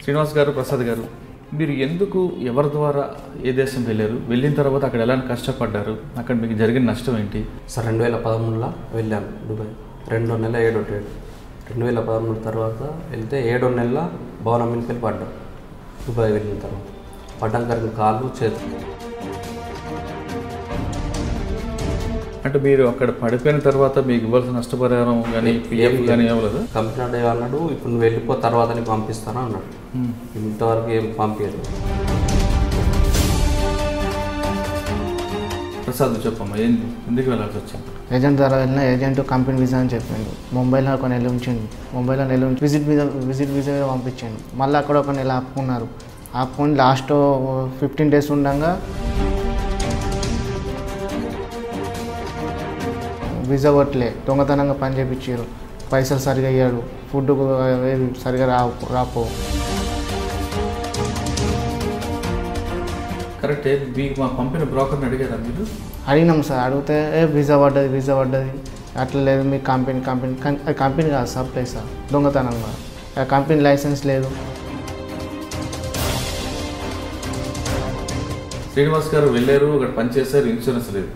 శ్రీనివాస్ గారు, ప్రసాద్ గారు, మీరు ఎందుకు ఎవరి ద్వారా ఏ దేశం వెళ్ళారు, వెళ్ళిన తర్వాత అక్కడ ఎలా కష్టపడ్డారు, అక్కడ మీకు జరిగిన నష్టం ఏంటి? సార్ 2013లో వెళ్ళాను దుబాయ్. 2 నెలల 7 డేట్. 2013 తర్వాత వెళ్తే 7 నెలల భవనం మీదకి వెళ్ళి పడ్డాం. దుబాయ్ వెళ్ళిన తర్వాత పడ్డం కరిగిన కాళ్ళు చేతులు. అంటే మీరు అక్కడ పడిపోయిన తర్వాత మీకు ఇవ్వాల్సిన నష్టపరిహారం కానీ పిఎఫ్ కానీ ఇవ్వలేదు? కంపెనీ అన్నాడు, ఇప్పుడు నువ్వు వెళ్ళిపో తర్వాత నీకు పంపిస్తాను అన్నాడు. ఇంతవరకు ఏం పంపించదు. ప్రసాద్ చెప్పమ్మా, ఎందుకు వెళ్ళాల్సి వచ్చింది? ఏజెంట్ ద్వారా వెళ్ళిన, ఏజెంట్ కంపెనీ వీసా అని చెప్పిండు. ముంబైలో ఒక నెల ఉంచిండు. ముంబైలో నెల ఉంచి విజిట్ వీసా పంపించాను. మళ్ళీ అక్కడ ఒక నెల ఆపుకున్నారు. ఆపుకొని లాస్ట్ 15 డేస్ ఉండగా వీసా కొట్టలే, దొంగతనంగా పని చేయించారు. పైసలు సరిగా అయ్యాడు, ఫుడ్ సరిగా రాపో. కరెక్టే. మీకు మా పంపిన బ్రోకర్ని అడిగారా మీరు? అడిగినాం సార్. అడిగితే వీసా పడ్డది అట్లా లేదు, మీ కంపెనీ కాదు సార్, ప్లేస్ సార్ దొంగతనంగా, కంపెనీ లైసెన్స్ లేదు. శ్రీనివాస్ గారు వెళ్ళారు, అక్కడ పనిచేశారు, ఇన్సూరెన్స్ లేదు,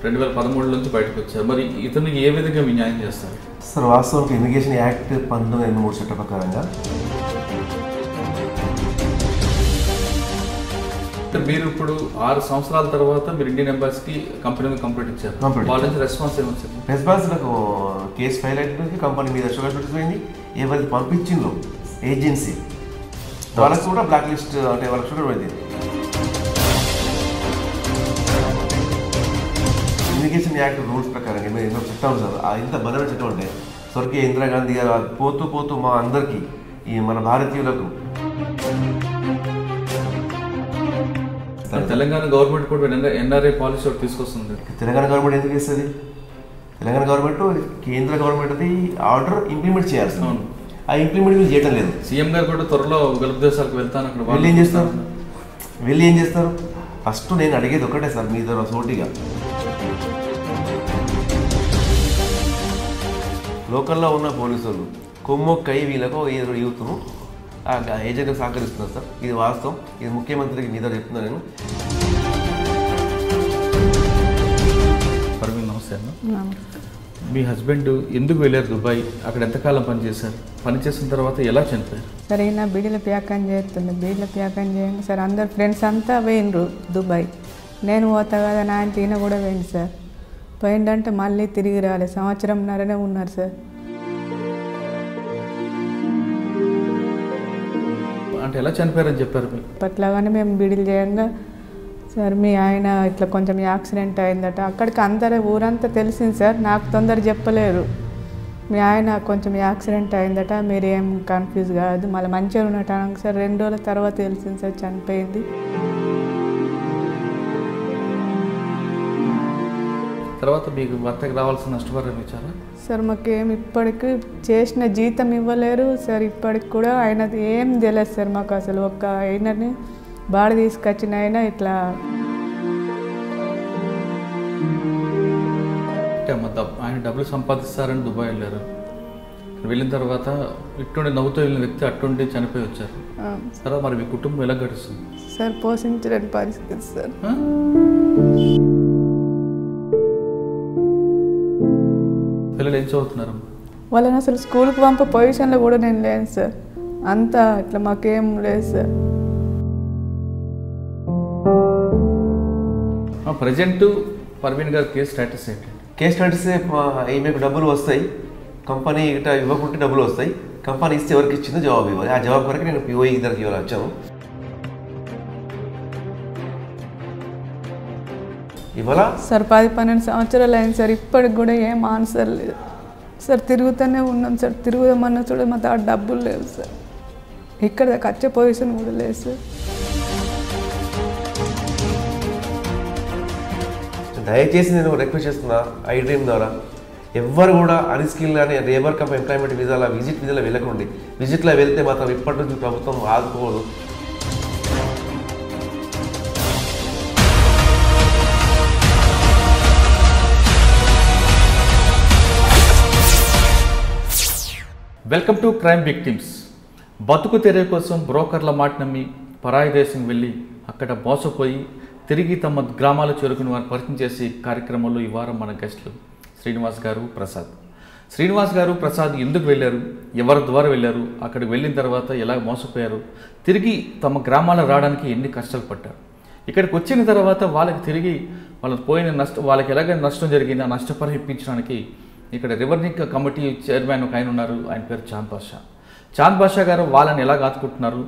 2013 నుంచి బయటకు వచ్చారు. మరి ఇతనికి ఏ విధంగా మీ న్యాయం చేస్తారు? సార్ వాస్తవానికి ఇమిగ్రేషన్ యాక్ట్ 1983 చట్ట ప్రకారంగా మీరు ఇప్పుడు 6 సంవత్సరాల తర్వాత మీరు ఇండియన్ ఎంబాసీకి కంపెనీ కంప్లీట్ ఇచ్చారు. వాళ్ళ నుంచి రెస్పాన్స్ ఏమొచ్చింది? రెస్పాన్స్ నాకు కేసు ఫైల్ అయిపోయింది, కంపెనీ మీద షుగర్ పెట్టిపోయింది. ఎవరికి పంపించిందో ఏజెన్సీ వాళ్ళకి కూడా బ్లాక్ లిస్ట్, అంటే వాళ్ళకి షుగర్ పడింది. ఇమిగ్రేషన్ యాక్ట్ రూల్స్ ప్రకారంగా ఎన్నో చట్టం సార్, ఇంత బలమైన చట్టం అంటే స్వర్గీయ ఇందిరాగాంధీ గారు పోతూ మా అందరికీ, ఈ మన భారతీయులకు తెలంగాణ గవర్నమెంట్ కూడా ఎన్ఆర్ఐ పాలసీ ఒకటి తీసుకొస్తుంది. తెలంగాణ గవర్నమెంట్ ఎందుకు ఇస్తుంది? తెలంగాణ గవర్నమెంట్ కేంద్ర గవర్నమెంట్ది ఆర్డర్ ఇంప్లిమెంట్ చేయాల్సి, ఆ ఇంప్లిమెంట్ మీరు చేయడం లేదు. సీఎం గారు కూడా త్వరలో గల్ఫ్ దేశాలకు వెళ్తాను. అక్కడ వెళ్ళి ఏం చేస్తారు? ఫస్ట్ నేను అడిగేది ఒకటే సార్, మీ ద్వారా సోటిగా లోకల్లో ఉన్న పోలీసులు కొమ్మొక్కై వీళ్ళకు యూత్ను ఏజెంట్కి సహకరిస్తున్నారు సార్. ఇది వాస్తవం, ఇది ముఖ్యమంత్రికి మీ దగ్గర చెప్తున్నాను నేను. నమస్తే అన్న. మీ హస్బెండ్ ఎందుకు వెళ్ళారు దుబాయ్? అక్కడ ఎంతకాలం పనిచేశారు? పనిచేసిన తర్వాత ఎలా చనిపోయారు? సరే, ఈయన బీడీల ప్యాకం చేస్తుండే. బీడీల ప్యాకం చేయండి సార్, అందరు ఫ్రెండ్స్ అంతా పోయినరు దుబాయ్. నేను పోతా కదా నా ఆయన ఈయన కూడా పోయింది సార్. పోయిందంటే మళ్ళీ తిరిగి రాలేదు. 1.5 సంవత్సరంన్నరనే ఉన్నారు సార్. అంటే ఎలా చనిపోయారని చెప్పారు మీకు? అట్లాగానే మేము బీడీలు చేయంగా సార్, మీ ఆయన ఇట్లా కొంచెం యాక్సిడెంట్ అయిందట. అక్కడికి అందరూ ఊరంతా తెలిసింది సార్, నాకు తొందర చెప్పలేరు. మీ ఆయన కొంచెం యాక్సిడెంట్ అయిందట, మీరు ఏం కన్ఫ్యూజ్ కాదు, మళ్ళీ మంచిగా ఉన్నట్టు అనగా సార్ 2 రోజుల తర్వాత తెలిసింది సార్ చనిపోయింది. తర్వాత మీకు భర్తకు రావాల్సిన నష్టపరిహారం ఇచ్చారా? సార్ మాకేం ఇప్పటికి చేసిన జీతం ఇవ్వలేరు సార్. ఇప్పటికి కూడా ఆయనది ఏం తెలియదు సార్ మాకు. అసలు ఒక్క ఆయనని బాడ తీసుకొచ్చిన ఆయన ఇట్లా ఆయన డబ్బులు సంపాదిస్తారని దుబాయ్ వెళ్ళారు. వెళ్ళిన తర్వాత ఇట్టుండి నవ్వుతూ వెళ్ళిన వ్యక్తి అట్టుండి చనిపోయి వచ్చారు. సరే, మరి మీ కుటుంబం ఎలా గడుస్తుంది సార్? పోషించలేని పరిస్థితి సార్. పిల్లలు ఏం చదువుతున్నారు? వాళ్ళని అసలు స్కూల్కి పంపే పొజిషన్లో కూడా నేను లేను సార్. అంతా ఇట్లా మాకేం లేదు సార్. ప్రజెంట్ పర్వీన్ గారి కేసు స్టేటస్ ఏంటి? కేసు స్టేటస్ మీకు డబ్బులు వస్తాయి, కంపెనీ ఇట్లా ఇవ్వకుంటే డబ్బులు వస్తాయి. కంపెనీ ఇస్తే ఎవరికి ఇచ్చిందో జవాబు ఇవ్వాలి. ఆ జవాబు వరకు నేను పిఓఈ దగ్గరికి ఇవ్వాలి వచ్చాను. ఇవాళ సార్ 10-12 సంవత్సరాలు అయింది సార్, ఇప్పటికి కూడా ఏం ఆన్సర్ లేదు సార్. తిరుగుతూనే ఉన్నాం సార్. తిరుగుదామన్నా చూడ మా తాడు డబ్బులు లేవు సార్. ఇక్కడ వచ్చే పొజిషన్ కూడా లేదు సార్. దయచేసి నేను రిక్వెస్ట్ చేస్తున్నా, ఐ డ్రీమ్ ద్వారా ఎవ్వరు కూడా అన్స్కిల్ కానీ లేబర్ కప్ ఎంప్లాయ్మెంట్ వీసాల విజిట్ వీసాలో వెళ్ళకండి. విజిట్లో వెళ్తే మాత్రం ఇప్పటి నుంచి ప్రభుత్వం ఆదుకోదు. Welcome to crime victims. బతుకు తెరే కోసం బ్రోకర్ల మాట నమ్మి పరాయి దేశం వెళ్ళి అక్కడ మోసపోయి తిరిగి తమ గ్రామాలు చేరుకుని వారిని పరిచయం చేసే కార్యక్రమంలో ఈ వారం మన గెస్టులు శ్రీనివాస్ గారు, ప్రసాద్. శ్రీనివాస్ గారు, ప్రసాద్ ఎందుకు వెళ్ళారు, ఎవరి ద్వారా వెళ్ళారు, అక్కడికి వెళ్ళిన తర్వాత ఎలా మోసపోయారు, తిరిగి తమ గ్రామాలకు రావడానికి ఎన్ని కష్టాలు పడ్డారు, ఇక్కడికి వచ్చిన తర్వాత వాళ్ళకి తిరిగి వాళ్ళకి పోయిన వాళ్ళకి ఎలాగైనా నష్టం జరిగింది ఆ నష్టపరిహారం ఇప్పించడానికి ఇక్కడ రివర్నింగ్ కమిటీ చైర్మన్ ఒక ఆయన ఉన్నారు. ఆయన పేరు చాంద్ బాషా. చాంద్ బాషా గారు వాళ్ళని ఎలా ఆదుకుంటున్నారు,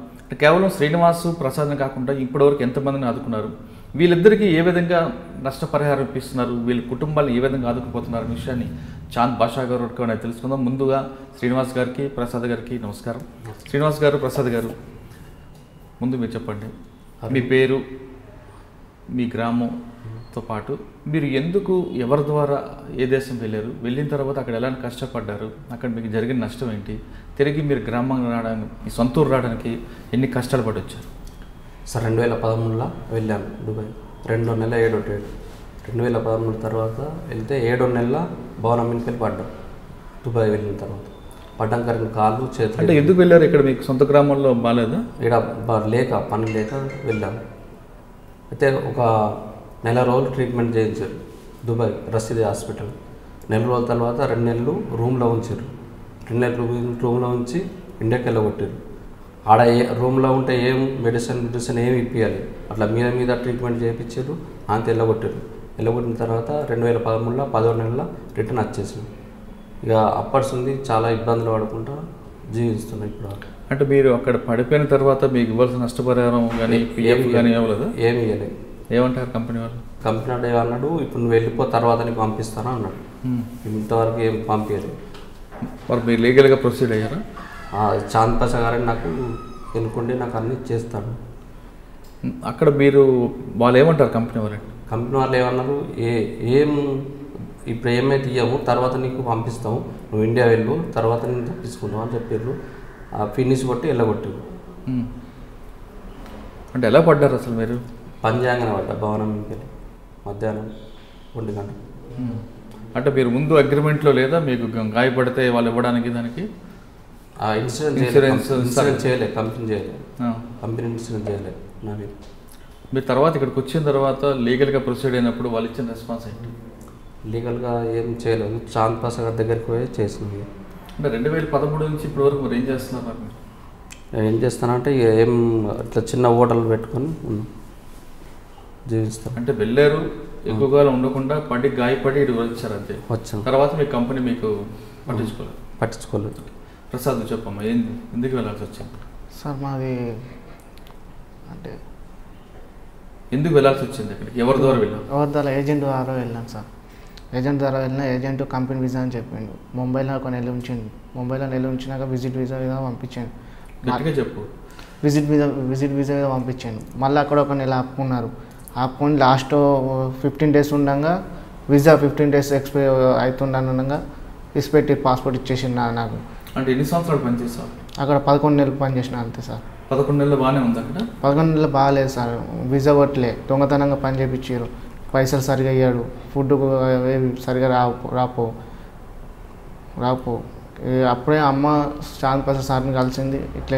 కేవలం శ్రీనివాసు, ప్రసాద్ని కాకుండా ఇప్పటివరకు ఎంతమందిని ఆదుకున్నారు, వీళ్ళిద్దరికీ ఏ విధంగా నష్టపరిహారం ఇప్పిస్తున్నారు, వీళ్ళ కుటుంబాలు ఏ విధంగా ఆదుకుపోతున్నారు అనే విషయాన్ని చాంద్ బాషా గారు వరకు తెలుసుకుందాం. ముందుగా శ్రీనివాస్ గారికి, ప్రసాద్ గారికి నమస్కారం. శ్రీనివాస్ గారు, ప్రసాద్ గారు, ముందు మీరు చెప్పండి, మీ పేరు, మీ గ్రామంతో పాటు మీరు ఎందుకు, ఎవరి ద్వారా ఏ దేశం వెళ్ళారు, వెళ్ళిన తర్వాత అక్కడ ఎలా కష్టపడ్డారు, అక్కడ మీకు జరిగిన నష్టం ఏంటి, తిరిగి మీరు గ్రామంలో రావడానికి, మీ సొంత ఊరు రావడానికి ఎన్ని కష్టాలు పడొచ్చారు? సార్ 2013లో వెళ్ళాను దుబాయ్. 2వ నెల 7వ డేట్. 2013 తర్వాత వెళ్తే 7వ నెల భవనం మీదకి వెళ్ళి పడ్డాం. దుబాయ్ వెళ్ళిన తర్వాత పడ్డం కరిగిన కాళ్ళు చేతులు. అంటే ఎందుకు వెళ్ళారు? ఇక్కడ మీకు సొంత గ్రామంలో బాగాలేదా? ఇక్కడ లేక పని లేక వెళ్ళాము. అయితే ఒక నెల రోజులు ట్రీట్మెంట్ చేయించారు దుబాయ్ రషీద్ హాస్పిటల్. నెల రోజుల తర్వాత 2 నెలలు రూమ్లో ఉంచారు. 2 నెలలు రూమ్లో ఉంచి ఇండియాకి వెళ్ళగొట్టారు. ఆడ రూమ్లో ఉంటే ఏం మెడిసిన్ ఏమి ఇప్పించాలి, అట్లా మీద ట్రీట్మెంట్ చేయించారు. అంత వెళ్ళగొట్టారు. వెళ్ళగొట్టిన తర్వాత 2013లో 10వ నెలలో రిటర్న్ వచ్చేసాం. ఇక అప్పటి నుండి చాలా ఇబ్బందులు పడుకుంటా జీవిస్తున్నాం ఇప్పుడు. అంటే మీరు అక్కడ పడిపోయిన తర్వాత మీకు ఇవ్వాల్సిన నష్టపరిహారం కానీ పిఎఫ్ కానీ ఇవ్వలేదు? ఏమి ఇవ్వలేదు. ఏమంటారు కంపెనీ వాళ్ళు? కంపెనీ వాడు ఏమన్నాడు, ఇప్పుడు నువ్వు వెళ్ళిపో తర్వాత నీకు పంపిస్తాను అన్నాడు. ఇంతవరకు ఏం పంపించలేదు. మరి మీరు లీగల్గా ప్రొసీడ్ అయ్యారా? చాంద్ బాషా గారని నాకు ఎన్నుకుంటే నాకు అన్నీ చేస్తాడు. అక్కడ మీరు వాళ్ళు ఏమంటారు కంపెనీ వాళ్ళు? కంపెనీ వాళ్ళు ఏమన్నారు, ఏం ఇప్పుడు ఏమైతే ఇయ్యము, తర్వాత నీకు పంపిస్తాము, నువ్వు ఇండియా వెళ్ళు, తర్వాత నేను తప్పించుకుంటావు అని చెప్పారు. ఫినిష్ కొట్టి వెళ్ళగొట్టారు. అంటే ఎలా పడ్డారు అసలు మీరు? పంజాంగన పడ్డా భవనం వెళ్ళి మధ్యాహ్నం 1 గంట. అంటే మీరు ముందు అగ్రిమెంట్లో లేదా మీకు గాయపడితే వాళ్ళు ఇవ్వడానికి దానికి ఇన్సూరెన్స్ చేయలేదు, కంపెనీ చేయలేదు, కంపెనీ ఇన్సూరెన్స్ చేయలేదు నా మీద. మీరు తర్వాత ఇక్కడికి వచ్చిన తర్వాత లీగల్గా ప్రొసీడ్ అయినప్పుడు వాళ్ళు ఇచ్చిన రెస్పాన్స్ ఏంటి? లీగల్గా ఏం చేయలేదు. చాంద్ బాషా గారి దగ్గరికి పోయి చేసింది. అంటే 2013 నుంచి ఇప్పటి వరకు మీరు ఏం చేస్తున్నారు? ఏం చేస్తానంటే ఏం ఇట్లా చిన్న హోటల్ పెట్టుకొని జీవిస్తాను. అంటే వెళ్ళారు, ఎక్కువగా ఉండకుండా పడి గాయపడి ఇటు వచ్చారు అంతే. వచ్చాను. తర్వాత మీ కంపెనీ మీకు పట్టించుకోలేదు. ప్రసాద్ చెప్పమ్మా, ఎందుకు వెళ్ళాల్సి వచ్చింది? సార్ మాది అంటే ఎందుకు వెళ్ళాల్సి వచ్చింది అక్కడికి? ఎవరి ద్వారా వెళ్ళారు? ఎవరి ద్వారా? ఏజెంట్ ద్వారా వెళ్ళాను సార్. ఏజెంట్ ద్వారా వెళ్ళిన, ఏజెంట్ కంపెనీ వీసా అని చెప్పిండు. ముంబైలో ఒక నెల ఉంచిండు. ముంబైలో నెల ఉంచినాక విజిట్ వీసా మీద పంపించాను. గట్టిగా చెప్పు. విజిట్ వీసా మీద పంపించాను. మళ్ళీ అక్కడ ఒక నెల ఆపుకున్నారు. ఆపుకొని లాస్ట్ 15 డేస్ ఉండగా వీసా 15 డేస్ ఎక్స్పైర్ అవుతుండగా ఇసిపెట్టి పాస్పోర్ట్ ఇచ్చేసింది నాకు. అంటే ఎన్ని సంవత్సరాలు పనిచేసావు అక్కడ? 11 నెలలు పనిచేసిన అంతే సార్. 11 నెలలు బాగానే ఉంది అక్కడ? 11 నెలలు బాగాలేదు సార్. వీసా కొట్టలే, దొంగతనంగా పని చేయించారు. పైసలు సరిగా ఇయ్యాడు, ఫుడ్ సరిగా రాపో. అప్పుడే అమ్మ చాంద్ బాషా సార్ని కలిసింది. ఇట్లా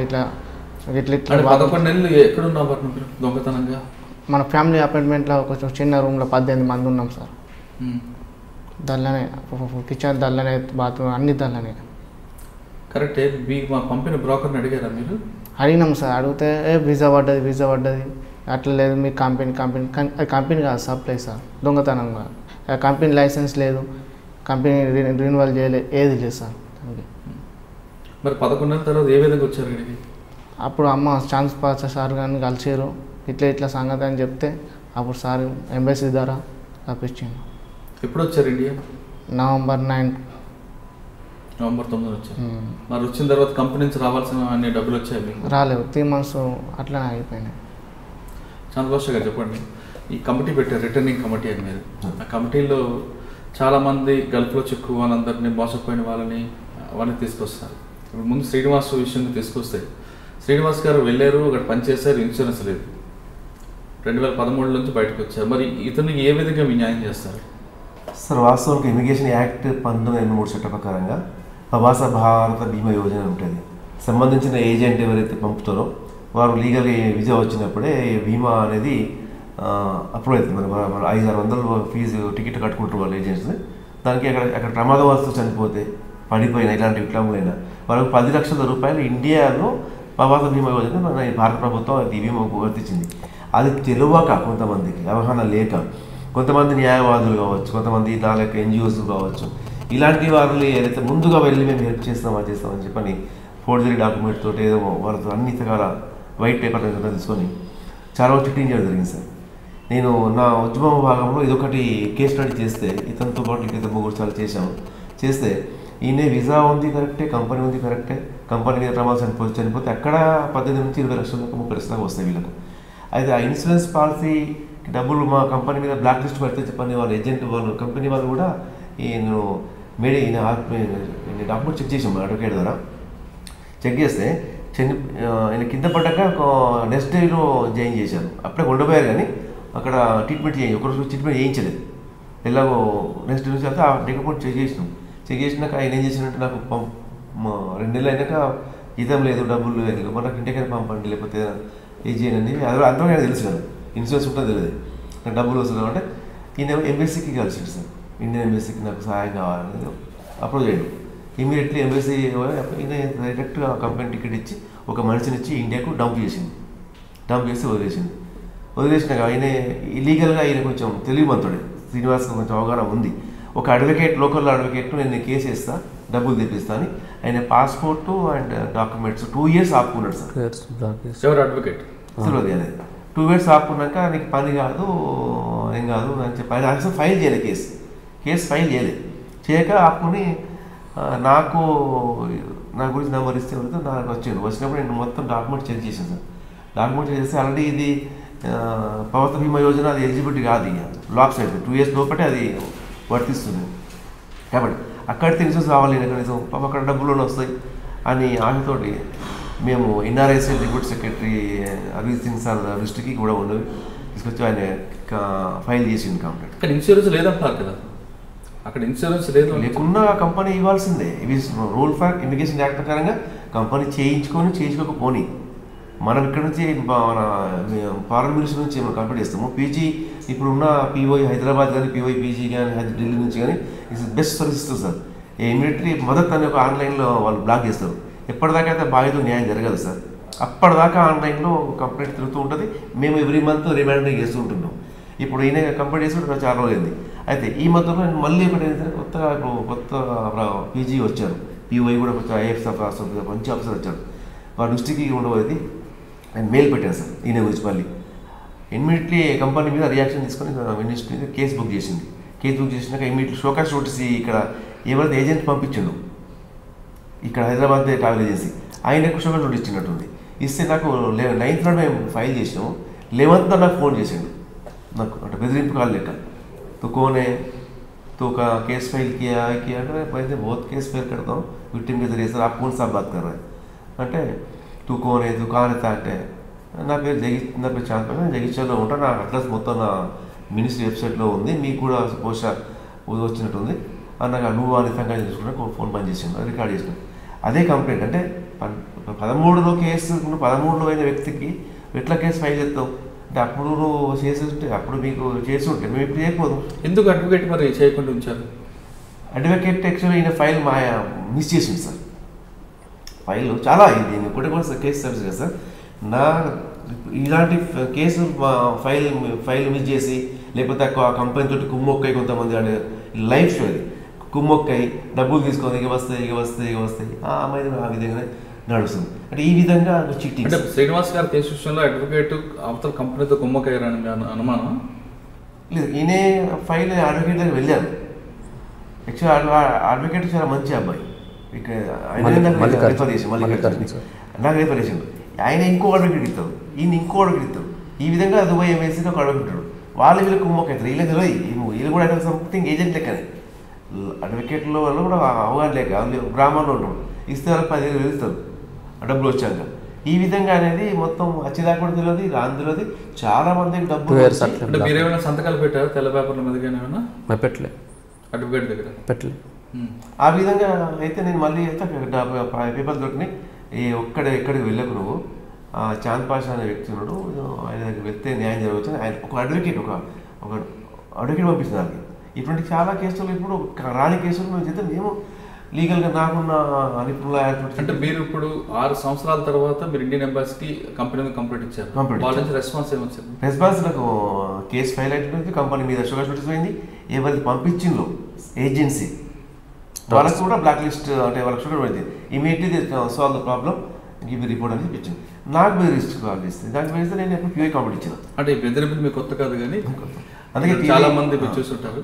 11 నెలలు ఎక్కడున్నావు దొంగతనంగా? మన ఫ్యామిలీ అపార్ట్మెంట్లో ఒక చిన్న రూమ్లో 18 మంది ఉన్నాం సార్. దానిలోనే కిచెన్, దానిలోనే బాత్రూమ్, అన్ని దానిలోనే. కరెక్టే. మీకు మా పంపిన బ్రోకర్ని అడిగారా మీరు? అడిగినాం సార్. అడిగితే వీసా పడ్డది. అట్లా లేదు, మీ కంపెనీ కాదు, సప్లై సార్. దొంగతనంగా కంపెనీ లైసెన్స్ లేదు, కంపెనీ రిన్యూవల్ చేయలేదు, ఏది లేదు సార్. మరి 11 నెలల తర్వాత ఏ విధంగా వచ్చారు ఇక్కడికి? అప్పుడు అమ్మ చాంద్ బాషా సార్ కానీ కలిసారు. ఇట్లా సంగతి అని చెప్తే అప్పుడు సార్ ఎంబసీ ద్వారా తప్పించాను. ఎప్పుడు వచ్చారు ఇండియా? నవంబర్ 9 వచ్చారు. మరి వచ్చిన తర్వాత కంపెనీ నుంచి రావాల్సిన అన్ని డబ్బులు వచ్చాయి మీకు? రాలేవు. 3 months అట్లనే అయిపోయినాయి. చాంద్ బాషా గారు చెప్పండి, ఈ కమిటీ పెట్టారు, రిటర్నింగ్ కమిటీ అని మీరు. ఆ కమిటీలో చాలామంది గల్ఫ్లో చిక్కు వాళ్ళందరినీ, మోసపోయిన వాళ్ళని తీసుకొస్తారు. ఇప్పుడు ముందు శ్రీనివాస్ విషయం తీసుకొస్తే, శ్రీనివాస్ గారు వెళ్ళారు, అక్కడ పనిచేశారు, ఇన్సూరెన్స్ లేదు, 2013 నుంచి బయటకు వచ్చారు. మరి ఇతను ఏ విధంగా మీ న్యాయం చేస్తారు? సార్ వాస్తవానికి ఇమిగ్రేషన్ యాక్ట్ 1983 చట్ట ప్రకారంగా ప్రవాస భారత బీమా యోజన ఉంటుంది. సంబంధించిన ఏజెంట్ ఎవరైతే పంపుతారో వారు లీగల్ వీసా వచ్చినప్పుడే బీమా అనేది అప్రూవ్ అవుతుంది. మన 500-600 ఫీజు టికెట్ కట్టుకుంటారు వాళ్ళు ఏజెంట్స్. దానికి అక్కడ ప్రమాదవస్తు చనిపోతే పడిపోయినా ఇలాంటి విక్రములైనా వాళ్ళకు 10 లక్షల రూపాయలు ఇండియాలో ప్రవాస బీమా యోజన మన భారత ప్రభుత్వం అది బీమా వర్తించింది. అది తెలియక కొంతమందికి అవగాహన లేక కొంతమంది న్యాయవాదులు కావచ్చు, కొంతమంది దానికి ఎన్జిఓస్ కావచ్చు, ఇలాంటి వాళ్ళు ఏదైతే ముందుగా వెళ్ళి మేము హెల్ప్ చేస్తామని చెప్పని ఫోర్జరీ డాక్యుమెంట్ తోటి ఏదో వాళ్ళతో అన్ని రకాల వైట్ పేపర్ తీసుకొని చాలా చిట్టింగ్ చేయడం జరిగింది సార్. నేను నా ఉద్యమ భాగంలో ఇదొకటి కేస్ స్టడీ చేస్తే ఇతనితో పాటు ఇతర 3 సార్లు చేస్తే ఈయన వీసా ఉంది కరెక్టే, కంపెనీ ఉంది కరెక్టే, కంపెనీ మీద ప్రమాదం చనిపోతే అక్కడ 18 నుంచి 20 లక్షల దాకా 30 లక్షల దాకా వస్తాయి వీళ్ళకు. అయితే ఆ ఇన్సూరెన్స్ పాలసీ డబ్బులు మా కంపెనీ మీద బ్లాక్ లిస్ట్ పెడితే చెప్పని వాళ్ళు ఏజెంట్ వాళ్ళు కంపెనీ వాళ్ళు కూడా నేను డాక్యుమెంట్ చెక్ చేసాం అడ్వకేట్ ద్వారా. చెక్ చేస్తే ఆయన కింద పడ్డాక నెక్స్ట్ డేలో జాయిన్ చేశాను. అప్పుడే ఉండబోయారు కానీ అక్కడ ట్రీట్మెంట్ ఒకరోజు ట్రీట్మెంట్ చేయించలేదు. ఎలాగో నెక్స్ట్ డే నుంచి అయితే ఆ డాక్యుమెంట్ చెక్ చేసినాక ఆయన ఏం చేసినట్టు నాకు 2 నెలలు అయినాక జీతం లేదు, డబ్బులు లేదు, మనకు ఇంటికైనా పంపండి లేకపోతే ఏం చేయండి అందరూ ఆయన తెలుసు కదా, ఇన్సూరెన్స్ ఉంటుంది తెలియదు, నాకు డబ్బులు వస్తుంది అంటే ఈయన ఎంబెస్సీకి కలిసింది సార్. ఇండియన్ ఎంబెస్సీకి నాకు సహాయం కావాలనేది అప్రోచ్ అయ్యాడు. ఇమీడియట్లీ ఎంబెస్సీ ఈయన డైరెక్ట్గా కంపెనీ టికెట్ ఇచ్చి ఒక మనిషిని ఇచ్చి ఇండియాకు డంప్ చేసి వదిలేసినాక ఆయన ఇల్లీగల్గా ఆయన కొంచెం తెలివిమంతుడే, శ్రీనివాస్కి కొంచెం అవగాహన ఉంది. ఒక అడ్వకేట్ లోకల్ అడ్వకేట్ నేను కేసు వేస్తా డబ్బులు తెప్పిస్తా అని ఆయన పాస్పోర్టు అండ్ డాక్యుమెంట్స్ 2 years ఆపుకున్నాడు సార్. ఎవరు అడ్వకేట్ తెలియదు అనేది 2 years ఆపుకున్నాక నీకు పని కాదు ఏం కాదు అని చెప్పి ఆయన అసలు ఫైల్ చేయలేదు, కేసు ఫైల్ చేయక ఆపుకుని నాకు నా గురించి నెంబర్ ఇస్తే నాకు వచ్చినప్పుడు నేను మొత్తం డాక్యుమెంట్ చెక్ చేశాను సార్. డాక్యుమెంట్ చెక్ చేస్తే ఆల్రెడీ ఇది ప్రవాస బీమా యోజన అది ఎలిజిబిలిటీ కాదు, లాక్స్ అయితే 2 years లోపటే అది వర్తిస్తుంది. కాబట్టి అక్కడితే ఇన్సూరెన్స్ రావాలి కనీసం పాప అక్కడ డబ్బులు వస్తాయి అని ఆశతోటి మేము NRIs deputy secretary Arvind Singh sir దృష్టికి కూడా ఉండవి తీసుకొచ్చి ఆయన ఫైల్ చేసింది కంప్లీట్. అక్కడ ఇన్సూరెన్స్ లేదంటారు కదా, అక్కడ ఇన్సూరెన్స్ లేకున్నా కంపెనీ ఇవ్వాల్సిందే. ఇవి రూల్ ఫర్ ఇమిగ్రేషన్ యాక్ట్ ప్రకారంగా కంపెనీ చేయించుకోకపోని మనం ఇక్కడ నుంచి మన ఫారెన్ మినిస్టర్ నుంచి మనం కంప్లీట్ చేస్తాము. పీజీ ఇప్పుడున్న పీఓఐ హైదరాబాద్ కానీ పీజీ కానీ ఢిల్లీ నుంచి కానీ ఇట్స్ బెస్ట్ సర్వీస్ ఇస్తుంది సార్. ఇమీడియట్లీ మొదట అని ఒక ఆన్లైన్లో వాళ్ళు బ్లాక్ చేస్తారు. ఎప్పటిదాకా అయితే బాధ్యత న్యాయం జరగదు సార్. అప్పటిదాకా ఆన్లైన్లో కంప్లైంట్ తిరుగుతూ ఉంటుంది. మేము ఎవ్రీ మంత్ రిమైండింగ్ చేస్తూ ఉంటున్నాం. ఇప్పుడు ఈయన కంప్లైంట్ చేస్తుంటే చాలా రోజులైంది. అయితే ఈ మధ్యలో మళ్ళీ ఒకటి ఏంటంటే కొత్త పీజీ వచ్చారు, పీఓఐ కూడా కొంచెం ఐఎఫ్ఎస్ ఆఫీసర్ మంచి ఆఫీసర్ వచ్చారు. వారి దృష్టికి ఉండబోయేది ఆయన మెయిల్ పెట్టాను సార్ ఈయన గురించి. మళ్ళీ ఇమ్మీడియట్లీ కంపెనీ మీద రియాక్షన్ తీసుకొని మినిస్ట్రీ మీద కేసు బుక్ చేసింది. కేసు బుక్ చేసినాక ఇమ్మీడియట్లీ షోకాస్ నోటీస్ ఇక్కడ ఎవరైతే ఏజెంట్ పంపించిండు ఇక్కడ హైదరాబాద్ ట్రావెల్ ఏజెన్సీ ఆయనకు షోకాస్ నోటీస్ ఇచ్చినట్టుంది. ఇస్తే నాకు 9th నాడు మేము ఫైల్ చేసినాము. 11th నాకు ఫోన్ చేసిండు, నాకు అంటే బెదిరింపు కాల్ లెక్క. तो कौन है, तो का केस फाइल किया అంటే मैं बहुत केस फाइल करता हूँ विक्टिम के जरिए सर, आप कौन सा बात कर रहे हैं అంటే तू कौन है, तू कहाँ रहता అంటే నా పేరు చాంద్ జగిత్యాలలో ఉంటా, నా అడ్రస్ మొత్తం నా మినిస్ట్రీ వెబ్సైట్లో ఉంది, మీకు కూడా బహుశా వచ్చినట్టుంది అన్నగా నువ్వు అని సంగతి చేసుకుంటే ఫోన్ బంద్ చేసాను, రికార్డ్ చేసిన. అదే కంప్లైంట్ అంటే 13లో కేసు 13లో అయిన వ్యక్తికి ఎట్లా కేసు ఫైల్ చేస్తావు అంటే అప్పుడు నువ్వు చేసి ఉంటే అప్పుడు మీకు చేసి ఉంటే మేము ఇప్పుడు చేయకపోదు. ఎందుకు అడ్వకేట్ మరి చేయకుండా ఉంచారు? అడ్వకేట్ యాక్చువల్లీ ఈయన ఫైల్ మిస్ చేసింది సార్. ఫైల్ చాలా అయింది, నేను కూడా కేసు సర్వీస్ కదా సార్. నా ఇలాంటి కేసు ఫైల్ మిస్ చేసి లేకపోతే ఆ కంపెనీ తోటి కుమ్మొక్కై కొంతమంది అంటే లైఫ్ షో ఇది కుమ్మొక్కై డబ్బులు తీసుకొని ఇక వస్తాయి ఆ అమ్మాయి ఆ విధంగా నడుస్తుంది. అంటే ఈ విధంగా చిట్టి అంటే శ్రీనివాస్ గారి కేసు విషయంలో అడ్వకేట్ అవతల కంపెనీతో కుమ్మక్కయ్యారని అనుమానం లేదు. ఈయన ఫైల్ అడ్వకేట్ దగ్గర వెళ్ళారు. యాక్చువల్ అడ్వకేట్ చాలా మంచి అబ్బాయి, ఇక్కడ నాకు రిఫర్ చేసిండు. ఆయన ఇంకో అడ్వకేట్ ఇస్తారు, ఈయన ఇంకో అడ్వకేట్ ఇస్తారు. ఈ విధంగా దుబాయ్ ఎంఎస్సీ ఒక అడ్వకేట్ వాళ్ళు వీళ్ళు కుమ్మక్క అవుతారు. వీళ్ళకి వీళ్ళు కూడా సంథింగ్ ఏజెంట్ లెక్కనే అడ్వకేట్లో వాళ్ళు కూడా అవగాహన లేక వాళ్ళు గ్రామాల్లో ఉంటారు. ఇస్తే వాళ్ళకి 10,000 ఇస్తారు డబ్బులు వచ్చాక. ఈ విధంగా అనేది మొత్తం వచ్చేదాకా కూడా తెలియదు, అందులోది చాలా మందికి డబ్బులు. అంటే మీరు ఏమైనా సంతకాలు పెట్టారు తెల్ల పేపర్ల మీద ఏమైనా? పెట్టలే, అడ్వకేట్ దగ్గర పెట్టలే. ఆ విధంగా అయితే నేను మళ్ళీ అయితే పేపర్లు దొరికినాయి. ఎక్కడికి వెళ్ళకు నువ్వు, చాంద్ పాషా అనే వ్యక్తి ఉన్నాడు, ఆయన దగ్గరికి వెళ్తే న్యాయం జరగవచ్చు. ఆయన ఒక అడ్వకేట్ పంపిస్తున్నారు. ఇటువంటి చాలా కేసులు ఇప్పుడు రాని కేసులు మేము చేస్తే మేము లీగల్గా నాకున్న నిపుణుల అంటే మీరు ఇప్పుడు 6 సంవత్సరాల తర్వాత మీరు ఇండియన్ ఎంబాసీకి కంపెనీ కంప్లీట్ ఇచ్చారు. వాళ్ళ నుంచి రెస్పాన్స్ ఏమొచ్చింది? రెస్పాన్స్ నాకు కేసు ఫైల్ అయిపోయింది, కంపెనీ మీద షుగర్ నోటీస్ పోయింది. ఎవరికి పంపించిందో ఏజెన్సీ వాళ్ళకి కూడా బ్లాక్ లిస్ట్, అంటే వాళ్ళకి షుగర్ పడింది. Immediately solve the problem, give report అని చెప్పించింది. నాకు బెదిరిస్ట్ కాల్ చేస్తుంది. దానికి బెదిరిస్తే నేను ఎప్పుడు ప్యూఐ కంప్లీట్ ఇచ్చాను. అంటే ఈ బెదిరింపులు మీకు కొత్త కాదు, కానీ అందుకే చాలా మంది చూస్తుంటారు.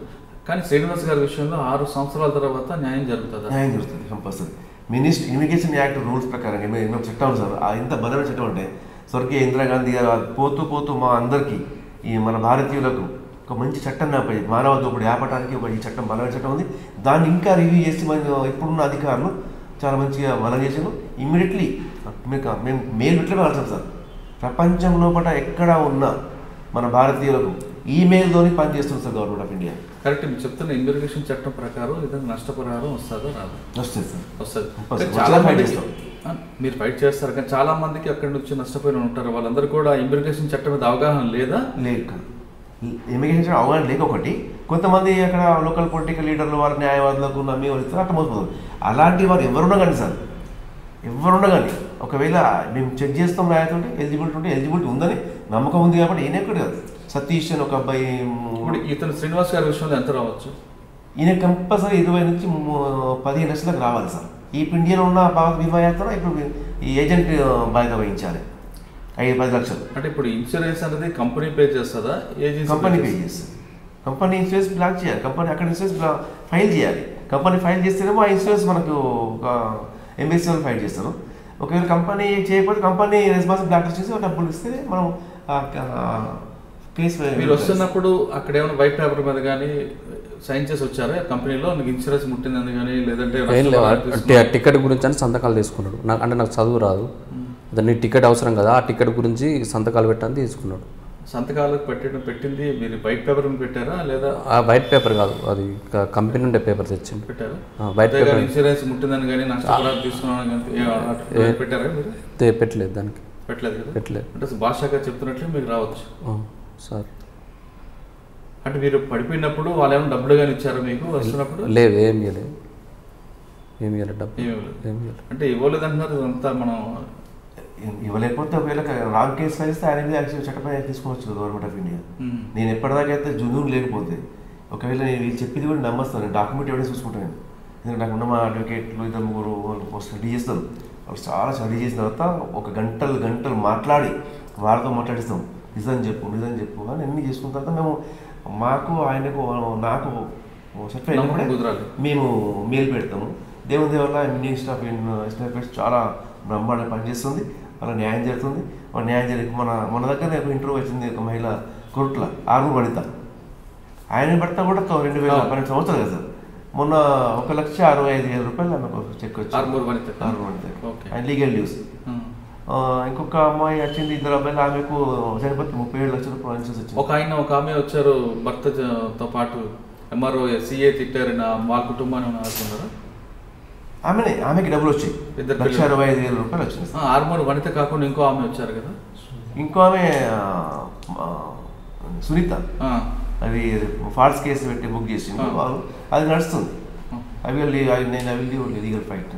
కానీ శ్రీనివాస్ గారి విషయంలో 6 సంవత్సరాల తర్వాత న్యాయం జరుగుతుంది. న్యాయం జరుగుతుంది కంపల్సరీ. ఇమిగ్రేషన్ యాక్ట్ రూల్స్ ప్రకారం ఎన్నో చట్టం సార్, ఇంత బలమైన చట్టం అంటే స్వర్గీయ ఇందిరాగాంధీ గారు పోతూ మా అందరికీ ఈ మన భారతీయులకు ఒక మంచి చట్టం నాపై మానవ దోపిడీ ఆపడానికి ఈ చట్టం బలమైన చట్టం ఉంది. దాన్ని ఇంకా రివ్యూ చేసి మన ఇప్పుడున్న అధికారులు చాలా మంచిగా బలం చేసాము. ఇమ్మీడియట్లీ మేము మెయిల్ పెట్టి వెళ్తాం సార్. ప్రపంచం లోపల ఎక్కడ ఉన్న మన భారతీయులకు ఈమెయిల్తోని పనిచేస్తుంది sir government of India. Correct. మీరు చెప్తున్న ఇమిగ్రేషన్ చట్టం ప్రకారం ఏదైనా నష్టపరిహారం వస్తుందో రాదు? వస్తుంది సార్, వస్తుంది. చాలా మందికి మీరు ఫైట్ చేస్తారు, కానీ చాలా మందికి అక్కడి నుంచి నష్టపోయిన ఉంటారు. వాళ్ళందరూ కూడా ఇమిగ్రేషన్ చట్టం మీద అవగాహన లేదా? లేదు, ఇమిగ్రేషన్ చట్టం అవగాహన లేక ఒకటి. కొంతమంది అక్కడ లోకల్ పొలిటికల్ లీడర్లు వారి న్యాయవాదులకు నమ్మి వాళ్ళు ఇస్తారు, అట్లా మోసపోతారు. అలాంటి వారు ఎవరున్నా కానీ సార్, ఎవరున్నా కానీ ఒకవేళ మేము చెక్ చేస్తాం రాయతుంటే ఎలిజిబిలిటీ ఉందని నమ్మకం ఉంది కాబట్టి ఈయన ఎక్కడ కాదు. సతీష్ అని ఒక అబ్బాయి, ఇప్పుడు ఇతను శ్రీనివాస్ గారి విషయంలో ఎంత రావచ్చు? ఈయన కంపల్సరీ 20 నుంచి 15 లక్షలకు రావాలి సార్. ఈ ఇండియాలో ఉన్న బీమా యాత్ర ఇప్పుడు ఈ ఏజెంట్ బాధ్యత వహించాలి 10 లక్షలు. అంటే ఇప్పుడు ఇన్సూరెన్స్ అనేది కంపెనీ పే చేస్తుందా, ఏజెన్సీ? కంపెనీ పే చేస్తుంది. కంపెనీ ఇన్సూరెన్స్ బ్లాక్ చేయాలి, కంపెనీ అక్కడ ఇన్సూరెన్స్ ఫైల్ చేయాలి. కంపెనీ ఫైల్ చేస్తేనేమో ఆ ఇన్సూరెన్స్ మనకు ఒక ఎంబీసీ వాళ్ళు ఫైల్ చేస్తారు. ఒకవేళ కంపెనీ చేయకపోతే కంపెనీ రెస్పాన్స్ బ్లాక్ లిస్ట్ చేసి డబ్బులు ఇస్తే మనం కేసు. మీరు వస్తున్నప్పుడు అక్కడ ఏమైనా వైట్ పేపర్ మీద కానీ సైన్ చేసి వచ్చారా కంపెనీలో నీకు ఇన్సూరెన్స్ ముట్టిందని కానీ, లేదంటే టికెట్ గురించి అని సంతకాలు తీసుకున్నాడు. నాకు చదువు రాదు, దాన్ని టికెట్ అవసరం కదా, ఆ టికెట్ గురించి సంతకాలు పెట్టని తీసుకున్నాడు. సంతకాలు పెట్టింది మీరు వైట్ పేపర్ పెట్టారా లేదా? వైట్ పేపర్ కాదు, అది కంపెనీ నుండే పేపర్ తెచ్చింది. పెట్టారా? White paper. ఇన్సూరెన్స్ ముట్టిందని కానీ నష్టపరిహారం తీసుకున్నాను పెట్టారా మీరు? పెట్టలేదు, దానికి పెట్టలేదు కదా. పెట్టలేదు. అంటే భాషగా చెప్తున్నట్లు మీకు రావచ్చు సార్. అంటే మీరు పడిపోయినప్పుడు వాళ్ళు ఏమైనా డబ్బులు కానీ ఇచ్చారా మీకు వస్తున్నప్పుడు? లేదు, ఏమి ఇవ్వలేదు డబ్బు. అంటే ఇవ్వలేదు అంటున్నారు. ఇదంతా మనం ఇవ్వలేకపోతే ఒకవేళ రాంగ్ కేసు ఫైల్ ఇస్తే ఆయన మీద యాక్చువల్ చట్టపై తీసుకోవచ్చు గవర్నమెంట్ ఆఫ్ ఇండియా. నేను ఎప్పటిదాకా అయితే జునూన్ లేకపోతే ఒకవేళ నేను వీళ్ళు చెప్పింది కూడా నమ్మస్తాను. నేను డాక్యుమెంట్ ఎవిడెన్స్ చూసుకుంటాను. ఎందుకంటే నాకు ఉన్న మా అడ్వకేట్లు 2-3 వాళ్ళు స్టడీ చేస్తారు. వాళ్ళు చాలా స్టడీ చేసిన తర్వాత ఒక గంటలు మాట్లాడి వాళ్ళతో మాట్లాడిస్తాం. నిజం చెప్పు అని అన్నీ చేసుకున్న తర్వాత మేము ఆయనకు నాకు సర్టిఫై అయినప్పుడే మేము మెయిల్ పెడతాము. దేవుని వల్ల ఇండియన్ స్టాఫ్ చాలా బ్రహ్మాండంగా పనిచేస్తుంది. వాళ్ళ న్యాయం జరుగుతుంది. వాళ్ళ న్యాయం జరిగి మన దగ్గర ఒక ఇంటర్వ్యూ వచ్చింది ఒక మహిళ కోర్టులో, ఆర్మూర్ వనిత. ఆయన భర్త కూడా 2012 సంవత్సరాలు కదా సార్. మొన్న 1,65,000 రూపాయలు ఆమెకు చెక్ వచ్చింది. ఆర్మూర్ వనిత ఆయన లీగల్ న్యూస్. ఇంకొక అమ్మాయి వచ్చింది, 2 అబ్బాయిలు, ఆమెకు చనిపోతే 37 లక్షల రూపాయలు ఇన్సూరెన్స్ వచ్చింది. ఒక ఆమె వచ్చారు భర్తతో పాటు ఎంఆర్ఓ సిఏ తిట్టారని వాళ్ళ కుటుంబాన్ని ఆడుకున్నారా? ఆమెకి డబ్బులు వచ్చాయి, 1,65,000 రూపాయలు వచ్చింది. ఆర్మూర్ వనిత కాకుండా ఇంకో ఆమె వచ్చారు కదా, ఇంకో ఆమె సునీత. అవి ఫాల్స్ కేసు పెట్టి బుక్ చేసింది వాళ్ళు, అది నడుస్తుంది. Legal fight.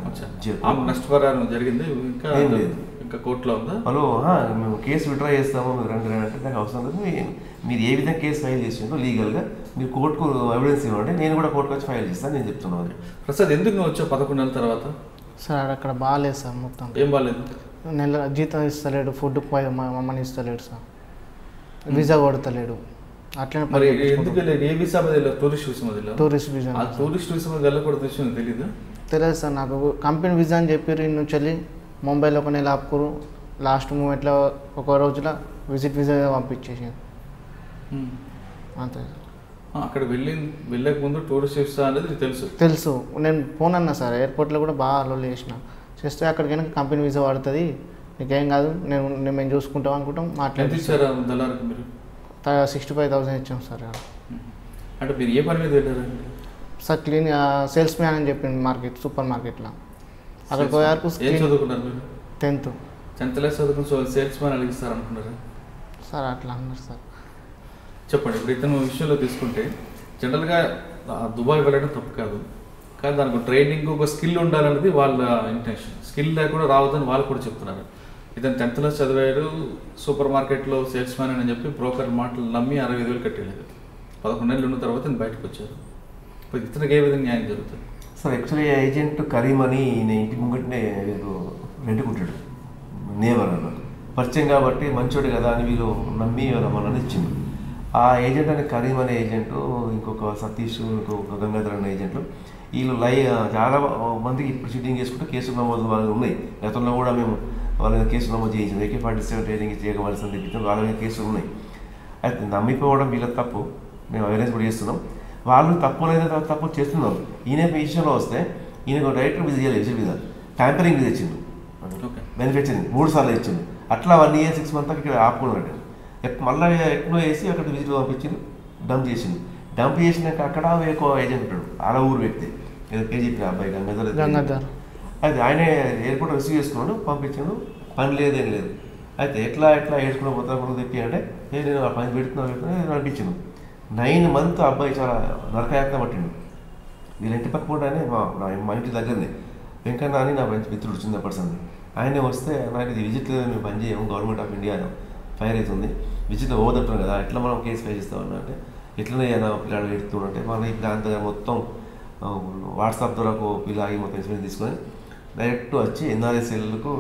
నష్టపరిహారం జరిగింది ఇంకా కోర్టులో ఉందా? హలో, మేము కేసు విత్డ్రా చేస్తాము, మీరు రండి అంటే నాకు అవసరం లేదు. మీరు ఏ విధంగా కేసు ఫైల్ చేసిందో లీగల్గా మీరు కోర్టుకు ఎవిడెన్స్ ఇవ్వండి, నేను కూడా కోర్టుకు వచ్చి ఫైల్ చేస్తాను నేను చెప్తున్నాను. ప్రసాద్, ఎందుకు నువ్వు వచ్చావు 11 నెలల తర్వాత? సార్ అక్కడ బాగాలేదు సార్, మొత్తం ఏం బాగాలేదు? నెల జీతం ఇస్తలేడు, ఫుడ్ మమ్మల్ని ఇస్తలేడు సార్, వీసా కొడతలేడు. అట్లనే మరి ఎందుకు ఏ వీసా మీద వెళ్ళారు? Tourist visa. టూరిస్ట్ వీసా మీద వెళ్ళకూడదు విషయం తెలీదు? తెలియదు సార్ నాకు. కంపెనీ వీసా అని చెప్పారు. ఇన్ని నుంచి వెళ్ళి ముంబైలో ఒక నెల ఆపుకోరు, లాస్ట్ మూమెంట్లో ఒక రోజులో విజిట్ వీసా పంపించేసాను అంతే. అక్కడ వెళ్ళక ముందు టూరిస్ట్ వీసా అనేది తెలుసు. నేను ఫోన్ అన్నా సార్, ఎయిర్పోర్ట్లో కూడా బాగా అలో చేస్తే అక్కడికి వెనక కంపెనీ వీసా పడుతుంది, నీకేం కాదు, మేము చూసుకుంటాం అనుకుంటాం. మాట్లాడి 65,000 ఇచ్చాం సార్. అంటే మీరు ఏ పని మీద వెళ్ళారు సార్? సేల్స్ మ్యాన్ అని చెప్పింది సూపర్ మార్కెట్లో. అక్కడ పోయారు. ఏం చదువుకున్నారు మీరు? 10th. 10th క్లాస్ చదువుకుని సేల్స్ మ్యాన్ అడిగిస్తారు అనుకున్నారా? సార్ అట్లా అన్నారు సార్. చెప్పండి. ఇప్పుడు ఇతను విషయంలో తీసుకుంటే జనరల్గా దుబాయ్ వెళ్ళడం తప్పు కాదు, కానీ దానికి ట్రైనింగ్ ఒక స్కిల్ ఉండాలన్నది వాళ్ళ ఇంటెన్షన్. స్కిల్ లేకుండా రావద్దని వాళ్ళు కూడా చెప్తున్నారు. ఇతను 10th క్లాస్ చదివాడు, సూపర్ మార్కెట్లో సేల్స్ మ్యాన్ అని చెప్పి బ్రోకర్ మాటలు నమ్మి 65,000 కట్టేలేదు. 11 నెలలు ఉన్న తర్వాత బయటకు వచ్చారు. ఇప్పుడు ఇతనికి ఏ విధంగా న్యాయం జరుగుతుంది? సార్ యాక్చువల్లీ ఏజెంట్ కరీం అని నేను ఇంటి ముంగటనే రెండుకుంటాడు, నేవర్ అన్నారు. పరిచయం కాబట్టి మంచోడు కదా అని వీళ్ళు నమ్మి మనల్ని ఇచ్చింది. ఆ ఏజెంట్ అనే కరీం అనే ఏజెంట్, ఇంకొక సతీష్, ఇంకొక గంగాధర్ అనే ఏజెంట్లు, వీళ్ళు చాలా మందికి ఇప్పుడు చీటింగ్ చేసుకుంటే కేసులు నమోదు వాళ్ళు ఉన్నాయి. గతంలో కూడా మేము వాళ్ళ మీద కేసులు నమోదు చేయించాం. AK-47 ట్రైనింగ్ చేయవలసింది తెప్పించాం. వాళ్ళ మీద కేసులు ఉన్నాయి. అయితే నమ్మిపోవడం వీళ్ళ తప్పు, మేము అవేర్నెస్ కూడా చేస్తున్నాం. వాళ్ళు తప్పు లేదా తప్పు చేస్తున్నాం. ఈయన విషయంలో వస్తే ఈయనకు డైరెక్టర్ విజిట్ చేయాలి, విజిట్ మీద ట్యాంపరింగ్ విజిట్ ఇచ్చిండు, మ్యానుఫ్యాక్చరింగ్ 3 సార్లు ఇచ్చిండు. అట్లా 1 year 6 months ఇక్కడ ఆపుకున్నాడు. మళ్ళీ ఎక్కడో వేసి అక్కడ విజిట్ పంపించింది, డంప్ చేసింది. డంప్ చేసినాక అక్కడ ఒక ఏజెంట్ ఉంటాడు, అలా ఊరు వ్యక్తి, KGP అబ్బాయి గంగాధర్. అయితే ఆయన ఎయిర్పోర్ట్ రిసీవ్ చేసుకున్నాడు, పంపించాడు. పని లేదేం లేదు. అయితే ఎట్లా ఏడ్చుకుని పోతాను తెప్పి అంటే నేను ఆ పని పెడుతున్నా అనిపించాను. 9 months అబ్బాయి చాలా నరకయాత్ర పట్టిండు. వీళ్ళ ఇంటి పక్క కూడా మా ఇంటి దగ్గరనే వెంకన్న అని నా మంచి మిత్రుడు, చిన్న పర్సన్. ఆయనే వస్తే నాకు ఇది విజిట్ లేదు, మేము పని చేయము, గవర్నమెంట్ ఆఫ్ ఇండియా ఫైర్ అవుతుంది, విజిట్లో పోదంటున్నాం కదా, ఎట్లా మనం కేసు ఫైల్ చేస్తామన్నా అంటే ఎట్లనే నా పిల్లాడు ఎడుతుంటే మన ఈ ప్రాంతంగా మొత్తం వాట్సాప్ ద్వారా పిల్లాగి మొత్తం ఇన్స్పెక్షన్ తీసుకొని డైరెక్ట్ వచ్చి NRSLకు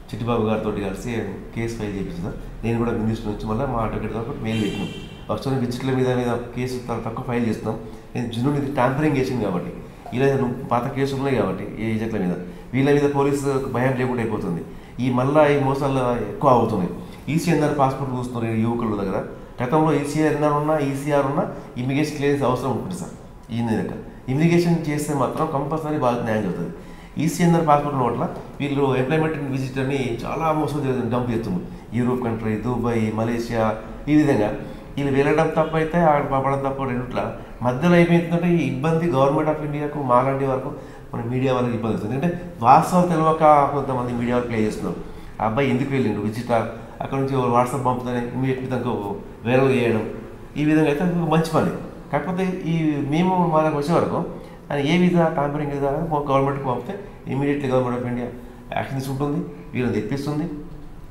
చిట్టిబాబు గారితో కలిసి కేసు ఫైల్ చేయించిన. నేను కూడా మినిస్టర్ నుంచి మళ్ళీ మా అడ్వకేట్ ద్వారా మెయిల్ పెట్టినాం. ఒకసారి విజిట్ల మీద కేసు తక్కువ ఫైల్ చేస్తున్నాం. నేను జున్ను ఇది ట్యాంపరింగ్ చేసింది కాబట్టి, ఇలా పాత కేసులు ఉన్నాయి కాబట్టి ఈ ఏజెంట్ల మీద, వీళ్ళ మీద పోలీసు భయం లేకుండా అయిపోతుంది. ఈ మోసాలు ఎక్కువ అవుతున్నాయి. ECNR పాస్పోర్ట్ చూస్తున్నారు యువకుల దగ్గర. గతంలో ECNR ఉన్నా ECR ఉన్నా ఇమిగ్రేషన్ క్లియరెన్స్ అవసరం ఉంటుంది సార్. ఈ దగ్గర ఇమిగ్రేషన్ చేస్తే మాత్రం కంపల్సరీ బాగా న్యాయం జరుగుతుంది. ECNR పాస్పోర్ట్ నోట్ల వీళ్ళు ఎంప్లాయ్మెంట్ విజిట్ అని చాలా మోసం డంప్ చేస్తున్నారు. యూరోప్ కంట్రీ, దుబాయ్, మలేషియా, ఈ విధంగా వీళ్ళు వెళ్ళడం తప్ప అయితే అక్కడ పంపడం తప్ప రెండుట్లా మధ్యలో అయిపోతుందంటే ఈ ఇబ్బంది గవర్నమెంట్ ఆఫ్ ఇండియాకు మాలాంటి వరకు మన మీడియా వాళ్ళకి ఇబ్బంది అవుతుంది. ఎందుకంటే వాస్తవాలు తెలియక కొంతమంది మీడియా వాళ్ళు ప్లే చేస్తున్నారు. ఆ అబ్బాయి ఎందుకు వెళ్ళిండు విజిట్, అక్కడ నుంచి వాట్సాప్ పంపుతానే ఇమీడియట్లీ దానికి వైరల్ చేయడం, ఈ విధంగా అయితే మంచి పని. కాకపోతే మేము మా దగ్గర వచ్చే వరకు అని ఏ విధంగా ట్యాంపరింగ్ విధానం గవర్నమెంట్కి పంపితే immediately government of India action తీసుకుంటుంది, వీళ్ళని తెప్పిస్తుంది.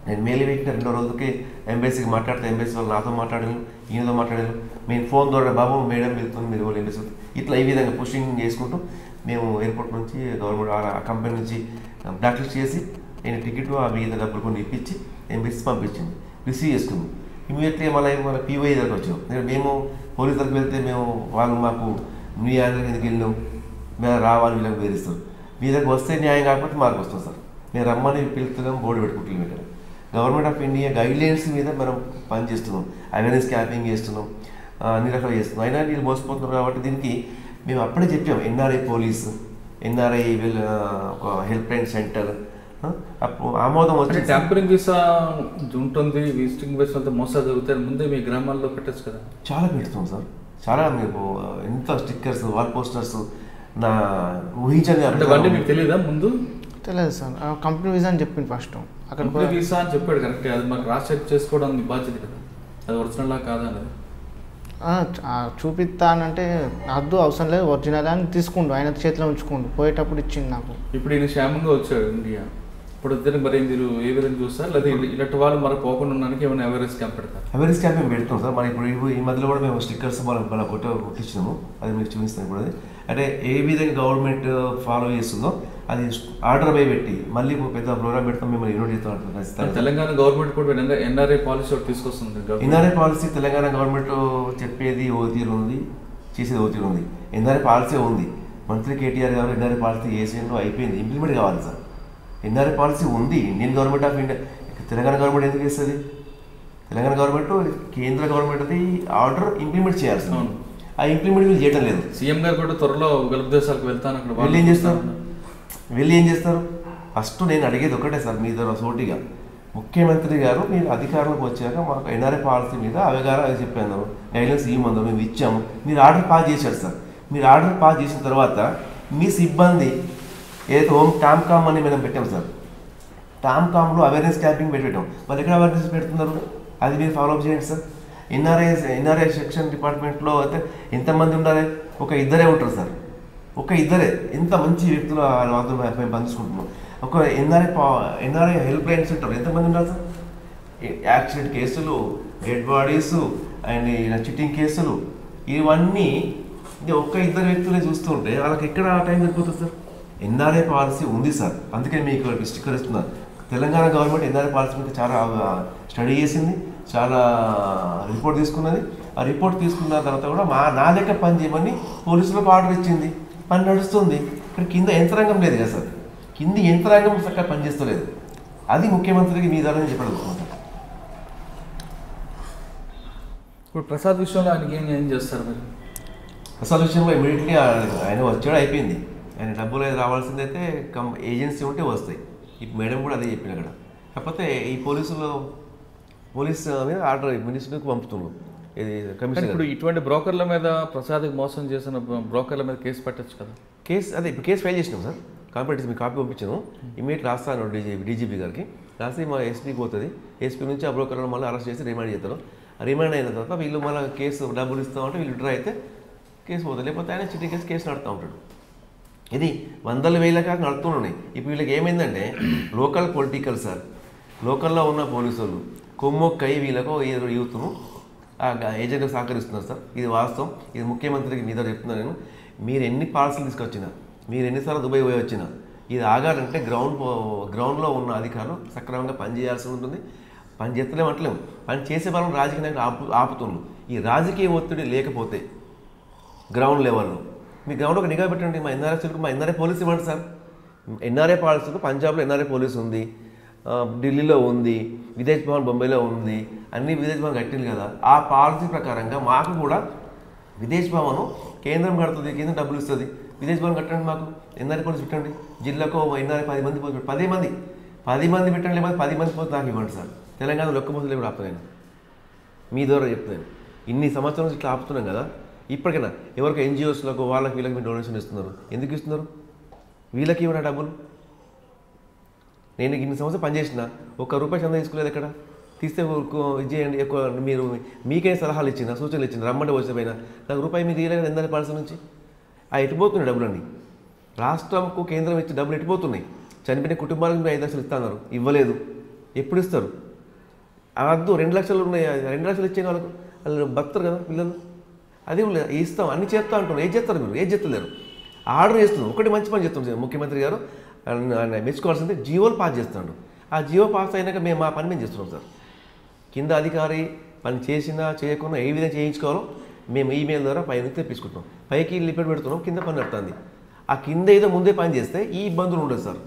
నేను మెయిల్ పెట్టిన 2 రోజులకి ఎంబసీకి మాట్లాడితే ఎంబసీ వాళ్ళు నాతో మాట్లాడాను, ఈయనతో మాట్లాడాను. మేము ఫోన్ ద్వారా బాబు మేడం వెళ్తుంది మీరు వాళ్ళు ఎంబసీ, ఇట్లా ఈ విధంగా పుషింగ్ చేసుకుంటూ మేము ఎయిర్పోర్ట్ నుంచి గవర్నమెంట్ ఆ కంపెనీ నుంచి బ్లాక్ లిస్ట్ చేసి నేను టికెట్ ఆ మీద డబ్బులు కొన్ని ఇప్పించి ఎంబసీ పంపించింది, రిసీవ్ చేసుకుంది. ఇమీడియట్లీ మన POI దగ్గరకు వచ్చాం. మేము పోలీస్ దగ్గరికి వెళ్తే వాళ్ళు మాకు మీ దగ్గరికి ఎందుకు వెళ్ళినాం, మేము రావాలి వీళ్ళకి బెదిరిస్తారు. మీ దగ్గరకు వస్తే న్యాయం కాకపోతే మాకు వస్తాం సార్, మేము రమ్మని పిలుస్తున్నాం, బోర్డు పెట్టుకుంటున్నాం. ఇక్కడ గవర్నమెంట్ ఆఫ్ ఇండియా గైడ్లైన్స్ మీద మనం పనిచేస్తున్నాం, అవేర్నెస్ క్యాంపింగ్ చేస్తున్నాం, అన్ని రకాలు చేస్తున్నాం. అయినా వీళ్ళు మోసపోతున్నారు కాబట్టి దీనికి మేము అప్పుడే చెప్పాం. NRI పోలీసు, NRI ఒక హెల్ప్ లైన్ సెంటర్ ఆమోదం వచ్చి ట్యాంపరింగ్ వీసా ఉంటుంది, విజిటింగ్ వీసా అంతా మోసాలు జరుగుతాయి. ముందే మీ గ్రామాల్లో పెట్టచ్చు కదా. చాలా పెడుతున్నాం సార్, చాలా మీకు ఎంత స్టిక్కర్స్, వాల్ పోస్టర్స్ నా ఊహించండి. మీకు తెలియదా ముందు? తెలియదు సార్, కంపెనీ వీసా అని చెప్పింది ఫస్ట్. అక్కడ వీసా అని చెప్పాడు కరెక్ట్, అది మాకు రాసి చెక్ చేసుకోవడం మీ బాధ్యత కదా, అది ఒరిజినల్లా కాదా అనేది చూపిస్తానంటే అద్దు అవసరం లేదు, ఒరిజినల్ అని తీసుకుండు, ఆయన చేతిలో ఉంచుకుండు, పోయేటప్పుడు ఇచ్చింది నాకు. ఇప్పుడు ఈయన క్షేమంగా వచ్చాడు ఇండియా, ఇప్పుడు ఇద్దరు మరి మీరు ఏ విధంగా చూస్తారు, లేదా ఇలాంటి వాళ్ళు మరి పోకుండా ఉండడానికి ఏమైనా అవేర్నెస్ క్యాంప్ పెడతారు? అవేర్నెస్ క్యాంప్ మేము పెడతాం సార్. మన ఇప్పుడు ఈ మధ్యలో కూడా మేము స్టిక్కర్స్ మన కొట్టించినాము, అది మీకు చూపిస్తాం. ఇప్పుడు అది అంటే ఏ విధంగా గవర్నమెంట్ ఫాలో చేస్తుందో అది ఆర్డర్ బై పెట్టి మళ్ళీ పెద్ద ప్రోగ్రామ్ పెడతాం, మిమ్మల్ని యూనిట్ చేస్తాం. తెలంగాణ గవర్నమెంట్ కూడా NRI పాలసీ ఒకటి తీసుకొస్తుంది. NRI పాలసీ తెలంగాణ గవర్నమెంట్ చెప్పేది ఓ తీరు ఉంది, చేసేది ఓ తీరు ఉంది. NRI పాలసీ ఉంది, మంత్రి KTR గారు NRI పాలసీ చేసేందుకు అయిపోయింది, ఇంప్లిమెంట్ కావాలి సార్. NRI పాలసీ ఉంది, Indian government of India. Telangana government ఎందుకు చేస్తుంది? తెలంగాణ గవర్నమెంట్ కేంద్ర గవర్నమెంట్ది ఆర్డర్ ఇంప్లిమెంట్ చేయాల్సింది, ఆ ఇంప్లిమెంట్ వీళ్ళు చేయడం లేదు. సీఎం గారు కూడా త్వరలో గల్ఫ్ దేశాలకు వెళ్తాను, అక్కడ వెళ్ళి ఏం చేస్తారు? ఫస్ట్ నేను అడిగేది ఒకటే సార్, మీ ద్వారా సోటిగా ముఖ్యమంత్రి గారు మీరు అధికారంలోకి వచ్చాక మాకు NRI పాలసీ మీద అవగాహన చెప్పాను, గైడ్లైన్స్ ఇవ్వమందో మేము ఇచ్చాము, మీరు ఆర్డర్ పాస్ చేశారు సార్. మీరు ఆర్డర్ పాస్ చేసిన తర్వాత మీ సిబ్బంది ఏదైతే హోమ్ టామ్కామ్ అని మనం పెట్టాం సార్, టామ్కామ్లో అవేర్నెస్ క్యాంపింగ్ పెట్టాం. మరి ఎక్కడ అవేర్నెస్ పెడుతున్నారు? అది మీరు ఫాలోఅప్ చేయండి సార్. ఎన్ఆర్ఐ సెక్షన్ డిపార్ట్మెంట్లో అయితే ఎంతమంది ఉండాలి? ఒక ఇద్దరే ఉంటారు సార్, ఒక ఇద్దరే. ఎంత మంచి వ్యక్తులు వాళ్ళతో మేము పంచుకుంటున్నాం. ఒక ఎన్ఆర్ఐ హెల్ప్ లైన్స్ ఉంటారు, ఎంతమంది ఉండాలి సార్? యాక్సిడెంట్ కేసులు, డెడ్ బాడీస్ అండ్ చిట్టింగ్ కేసులు, ఇవన్నీ ఒక్క ఇద్దరు వ్యక్తులే చూస్తుంటే వాళ్ళకి ఎక్కడ టైం సరిపోతుంది సార్? ఎన్ఆర్ఐ పాలసీ ఉంది సార్, అందుకే మీకు స్టిక్కర్ ఇస్తున్నారు. తెలంగాణ గవర్నమెంట్ ఎన్ఆర్ఐ పాలసీ మీద చాలా స్టడీ చేసింది, చాలా రిపోర్ట్ తీసుకున్నది. ఆ రిపోర్ట్ తీసుకున్న తర్వాత కూడా నా దగ్గర పని చేయమని పోలీసులకు ఆర్డర్ ఇచ్చింది. పని నడుస్తుంది. ఇక్కడ కింద యంత్రాంగం లేదు కదా సార్, కింది యంత్రాంగం చక్కగా పనిచేస్తలేదు. అది ముఖ్యమంత్రికి మీ ద్వారా చెప్పగలుగుతున్నాను. ఇప్పుడు ప్రసాద్ విషయంలో ఆయనకి ఏం చేస్తారు మీరు? ప్రసాద్ విషయంలో ఇమీడియట్లీ ఆయన వచ్చాడు, అయిపోయింది. ఆయన డబ్బులు రావాల్సింది అయితే ఏజెన్సీ ఉంటే వస్తాయి. ఇప్పుడు మేడం కూడా అదే చెప్పిన అక్కడ. కాకపోతే ఈ పోలీస్ మీద ఆర్డర్ మినిస్టర్కి పంపుతున్నాం. ఇది కమిషనర్. ఇప్పుడు ఇటువంటి బ్రోకర్ల మీద, ప్రసాద్కి మోసం చేసిన బ్రోకర్ల మీద కేసు పెట్టచ్చు కదా? ఇప్పుడు కేసు ఫైల్ చేసినాం సార్. కాబట్టి మీకు కాపీ పంపించాను. ఇమీడియట్ రాస్తాను డీజీపీ గారికి. రాసి మా ఎస్పీకి పోతుంది. ఎస్పీ నుంచి ఆ బ్రోకర్లను మళ్ళీ అరెస్ట్ చేసి రిమాండ్ చేస్తారు. రిమాండ్ అయిన తర్వాత వీళ్ళు మళ్ళీ కేసు డబ్బులు ఇస్తామంటే వీళ్ళు విత్డ్రా అయితే కేసు పోతుంది. లేకపోతే ఆయన చిట్టి కేసు నడుతూ ఉంటాడు. ఇది వందల వేల కాక నడుతున్నాయి. ఇప్పుడు వీళ్ళకి ఏమైందంటే లోకల్ పొలిటికల్ సార్, లోకల్లో ఉన్న పోలీసు వాళ్ళు కొమ్మొక్కై వీళ్ళకు యూత్ను ఏజెంట్కి సహకరిస్తున్నారు సార్. ఇది వాస్తవం. ఇది ముఖ్యమంత్రికి మీద చెప్తున్నాను నేను. మీరు ఎన్ని పాలసీలు తీసుకొచ్చినా, మీరు ఎన్నిసార్లు దుబాయ్ పోయి వచ్చినా, ఇది ఆగాలంటే గ్రౌండ్లో ఉన్న అధికారులు సక్రమంగా పనిచేయాల్సి ఉంటుంది. పని చేస్తలేమంటలేము, పని చేసే వాళ్ళని రాజకీయ నాయకులు ఆపుతున్నారు. ఈ రాజకీయ ఒత్తిడి లేకపోతే గ్రౌండ్ లెవెల్లో మీ గ్రౌండ్ ఒక నిఘా పెట్టండి. మా ఎన్ఆర్ఐ పోలీస్ ఇవ్వండి సార్. ఎన్ఆర్ఐ పాలసీలు పంజాబ్లో ఎన్ఆర్ఐ పోలీసు ఉంది, ఢిల్లీలో ఉంది, విదేశ్ భవన్ బొంబాయిలో ఉంది. అన్ని విదేశ్ భవన్ కట్టింది కదా. ఆ పాలసీ ప్రకారంగా మాకు కూడా విదేశ్ భవన్ కేంద్రం కడుతుంది, కేంద్రం డబ్బులు ఇస్తుంది. విదేశ్ భవన్ కట్టండి, మాకు ఎన్ఆర్ఐ పోలీసు పెట్టండి. జిల్లాకు ఎన్ఆర్ఐ 10 మంది పోలీసు 10 మంది పెట్టండి. లేకపోతే 10 మంది పోతే నాకు ఇవ్వండి సార్. తెలంగాణలో ఒక్క పోలీసులు కూడా ఆపుతున్నాను. మీ ద్వారా చెప్తున్నాను. ఇన్ని సంవత్సరాల నుంచి ఇట్లా ఆపుతున్నాం కదా. ఇప్పటికైనా ఎవరికి ఎన్జిఓస్లకు వాళ్ళకి వీళ్ళకి మీరు డొనేషన్ ఇస్తున్నారు. ఎందుకు ఇస్తున్నారు? వీళ్ళకి ఇవ్వనా డబ్బులు? నేను ఇన్ని సంవత్సరం పనిచేసిన ₹1 చందా తీసుకోలేదు. ఎక్కడ తీస్తే ఇది చేయండి. ఎక్కువ మీరు మీకే సలహాలు ఇచ్చిన, సూచనలు ఇచ్చిన, రమ్మంటే వచ్చిపోయినా నాకు రూపాయి మీరు తీయలేదు. ఎందరి పాలసీ నుంచి ఎట్టిపోతున్నాయి డబ్బులన్నీ. రాష్ట్రంకు కేంద్రం ఇచ్చి డబ్బులు ఎట్టిపోతున్నాయి. చనిపోయిన కుటుంబాలకు మీరు 5 లక్షలు ఇస్తున్నారు, ఇవ్వలేదు. ఎప్పుడు ఇస్తారు? అద్దు 2 లక్షలు ఉన్నాయి. 2 లక్షలు ఇచ్చే వాళ్ళకు వాళ్ళు బతుకుతారు కదా పిల్లలు. అదే ఇస్తాం, అన్ని చేస్తా అంటున్నారు. ఏం చేస్తారు మీరు? ఏం చేస్తలేరు. ఆర్డర్ చేస్తున్నారు. ఒకటి మంచి పని చేస్తున్నాం ముఖ్యమంత్రి గారు. మెచ్చుకోవాల్సింది జీవోలు పాస్ చేస్తున్నాడు. ఆ జీవో పాస్ అయినాక మా పని మేము చేస్తున్నాం సార్. కింద అధికారి పని చేసినా చేయకుండా ఏ విధంగా చేయించుకోవాలో మేము ఈమెయిల్ ద్వారా పైన తెప్పించుకుంటున్నాం. పైకి లిపిడ్ పెడుతున్నాం, కింద పని నడుతుంది. ఆ కింద ఏదో ముందే పని చేస్తే ఈ ఇబ్బందులు ఉండదు సార్.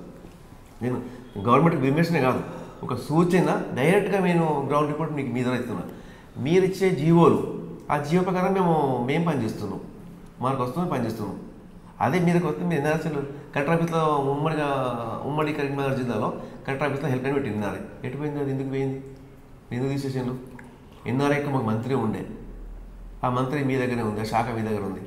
నేను గవర్నమెంట్కి విమర్శనే కాదు, ఒక సూచన. డైరెక్ట్గా నేను గ్రౌండ్ రిపోర్ట్ మీకు మీద ఇస్తున్నాను. మీరు ఇచ్చే జీవోలు, ఆ జీవో ప్రకారం మేము పనిచేస్తున్నాం. మనకు వస్తుంది పనిచేస్తున్నాం. అదే మీదకి వస్తే మీరు ఎన్ఆర్ఎస్ఎల్ కలెక్టర్ ఆఫీస్లో ఉమ్మడి కరీంనగర్ జిల్లాలో కలెక్టర్ ఆఫీస్లో హెల్ప్ లైన్ పెట్టి ఎన్ఆర్ఐ ఎటుపోయింది? అది ఎందుకు పోయింది? ఎందుకు తీసేసాను? ఎన్ఆర్ఐకి మాకు మంత్రి ఉండే, ఆ మంత్రి మీ దగ్గరే ఉంది, ఆ శాఖ మీ దగ్గర ఉంది.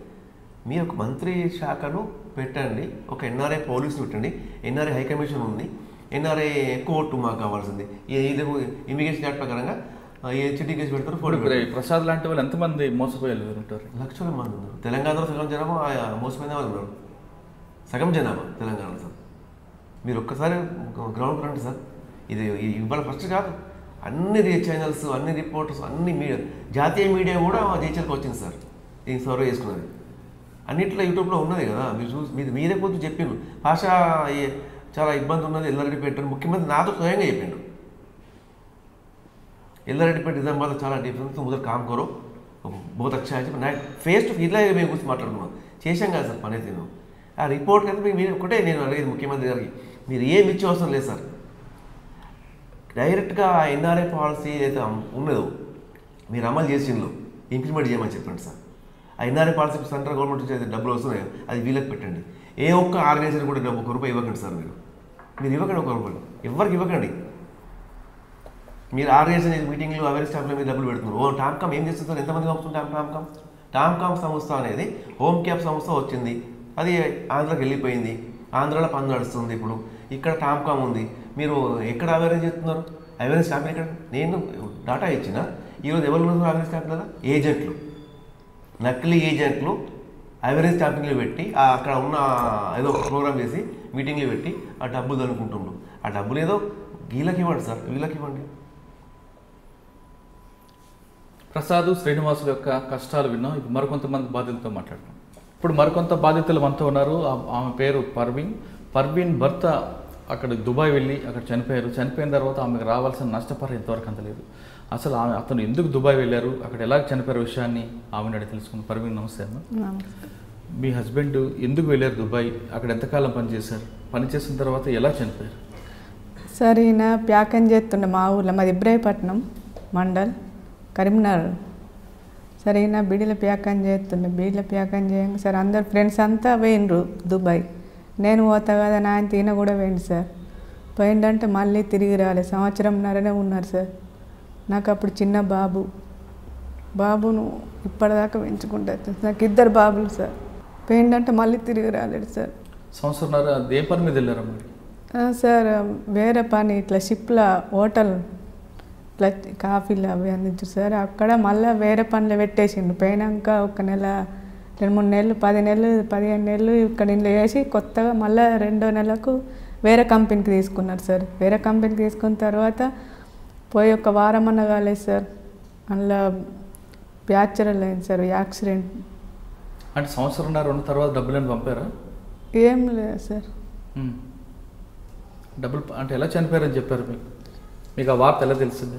మీ ఒక మంత్రి శాఖను పెట్టండి, ఒక ఎన్ఆర్ఐ పోలీసులు పెట్టండి. ఎన్ఆర్ఐ హైకమిషన్ ఉంది, ఎన్ఆర్ఐ కోర్టు మాకు కావాల్సింది. ఇది ఇమిగ్రేషన్ యాక్ట్ ప్రకారంగా ఏ చిట్టి కేసు పెడతారు. ప్రసాద్ లాంటి వాళ్ళు ఎంతమంది మోసపోయారు ఉంటారు? లక్షల మంది ఉన్నారు. తెలంగాణలో సగం జనాభా మోసపోయిన వాళ్ళు ఉన్నారు. సగం జనాభా తెలంగాణలో సార్. మీరు ఒక్కసారి గ్రౌండ్ రండి సార్. ఇది ఇవాళ ఫస్ట్ కాదు, అన్ని ఛానల్స్, అన్ని రిపోర్టర్స్, అన్ని మీడియా, జాతీయ మీడియా కూడా జైచల్కి వచ్చింది సార్. దీన్ని సర్వే చేసుకున్నది అన్నింటిలో యూట్యూబ్లో ఉన్నది కదా. మీరు మీరే కొంచెం చెప్పిండ్రు. భాష చాలా ఇబ్బంది ఉన్నది. ఎల్లారెడ్డిపేట ముఖ్యమంత్రి నాతో స్వయంగా చెప్పిండు. ఎల్లారెడ్డిపేట నిజామాబాద్ చాలా డిఫరెన్స్, ముదర్ కామ్ కరో బహుత్ అచ్చా అని చెప్పి ఫేస్ టు ఇలా మేము కూర్చొని మాట్లాడుకున్నాం. చేశాం కదా సార్ పని. అయితే ఆ రిపోర్ట్ అయితే మీరు ఒకటే నేను అడిగేది ముఖ్యమంత్రి గారికి, మీరు ఏమి ఇచ్చే అవసరం లేదు సార్. డైరెక్ట్గా ఎన్ఆర్ఐ పాలసీ ఏదైతే ఉన్నదో మీరు అమలు చేసిండ్రు ఇంప్లిమెంట్ చేయమని చెప్పండి సార్. ఆ ఎన్ఆర్ఐ పాలసీ సెంట్రల్ గవర్నమెంట్ నుంచి డబ్బులు వస్తున్నాయి, అది వీళ్ళకి పెట్టండి. ఏ ఒక్క ఆర్గనైజేషన్ కూడా ₹1 ఇవ్వకండి సార్. మీరు ఇవ్వకండి ₹1, ఎవరికి ఇవ్వకండి. మీరు ఆర్గనైజేషన్ మీటింగ్లు అవేర్నెస్ స్టాఫ్లో మీరు డబ్బులు పెడుతున్నారు. టామ్కామ్ ఏం చేస్తుంది? ఎంతమంది పంపుతుంది? టామ్కామ్ సంస్థ అనేది హోమ్ క్యాప్ సంస్థ వచ్చింది, అది ఆంధ్రాకి వెళ్ళిపోయింది. ఆంధ్రాలో పని నడుస్తుంది. ఇప్పుడు ఇక్కడ టామ్కామ్ ఉంది, మీరు ఎక్కడ అవేర్నెస్ చేస్తున్నారు? అవేర్నెస్ క్యాంపెయిన్ ఇక్కడ నేను డాటా ఇచ్చిన, ఈరోజు ఎవరు అవేర్నెస్ క్యాంపెయిన్ కదా? ఏజెంట్లు, నకిలీ ఏజెంట్లు అవేర్నెస్ క్యాంపెయిన్లు పెట్టి అక్కడ ఉన్న ఏదో ప్రోగ్రామ్ చేసి మీటింగ్లు పెట్టి ఆ డబ్బులు అనుకుంటుండ్రు. ఆ డబ్బులు ఏదో వీళ్ళకి ఇవ్వండి సార్, వీళ్ళకి ఇవ్వండి. ప్రసాద్ శ్రీనివాసుల యొక్క కష్టాలు విన్నాం. ఇప్పుడు మరికొంతమంది బాధితులతో మాట్లాడతాం. ఇప్పుడు మరికొంత బాధితులు మనతో ఉన్నారు. ఆమె పేరు పర్వీన్ భర్త అక్కడ దుబాయ్ వెళ్ళి అక్కడ చనిపోయారు. చనిపోయిన తర్వాత ఆమెకు రావాల్సిన నష్టపరిహారం ఇంతవరకు అందలేదు. అసలు అతను ఎందుకు దుబాయ్ వెళ్ళారు, అక్కడ ఎలా చనిపోయారు విషయాన్ని ఆమెను అడిగి తెలుసుకున్నాం. పర్వీన్ నమస్తే అమ్మ. మీ హస్బెండ్ ఎందుకు వెళ్ళారు దుబాయ్, అక్కడ ఎంతకాలం పనిచేశారు, పనిచేసిన తర్వాత ఎలా చనిపోయారు? సార్ ఈయన ప్యాకెంజ్ చేస్తుండే మా ఊర్లో, మాది ఇబ్రాహీపట్నం మండల్ కరీంనగర్. సరే ఈయన బీడీల ప్యాకెంజ్ చేస్తుండే. బీడీల ప్యాకెంజ్ చేయంగా సార్ అందరు ఫ్రెండ్స్ అంతా పోయిండ్రు దుబాయ్. నేను పోతా కదా నా ఆయన ఈయన కూడా పోయిండు సార్. పోయిండంటే మళ్ళీ తిరిగి రాలేదు. సంవత్సరంన్నరనే ఉన్నారు సార్. నాకు అప్పుడు చిన్న బాబును ఇప్పటిదాకా పెంచుకుంటా. నాకు 2 బాబులు సార్. పోయిండంటే మళ్ళీ తిరిగి రాలేడు సార్. సంవత్సరంన్నర ఏ పని మీద వెళ్ళారమ్మా? సార్ వేరే పని ఇట్లా షిప్లో హోటల్ ఇట్లా కాఫీలు అవి అందించారు సార్. అక్కడ మళ్ళీ వేరే పనులు పెట్టేసిండు. పోయినాక 1 నెల 2-3 నెలలు 10 నెలలు 15 నెలలు ఇక్కడ ఇంట్లో వేసి కొత్తగా మళ్ళీ 2వ నెలకు వేరే కంపెనీకి తీసుకున్నారు సార్. వేరే కంపెనీకి తీసుకున్న తర్వాత పోయి 1 వారం అన్న కాలేదు సార్. అందులో ప్యాచరల్ అయింది సార్, యాక్సిడెంట్. అంటే సంవత్సరంన్నర ఉన్న తర్వాత డబ్బులను పంపారా? ఏం లేదు సార్. డబ్బులు అంటే ఎలా చనిపోయారని చెప్పారు మీకు ఆ వార్త ఎలా తెలిసింది?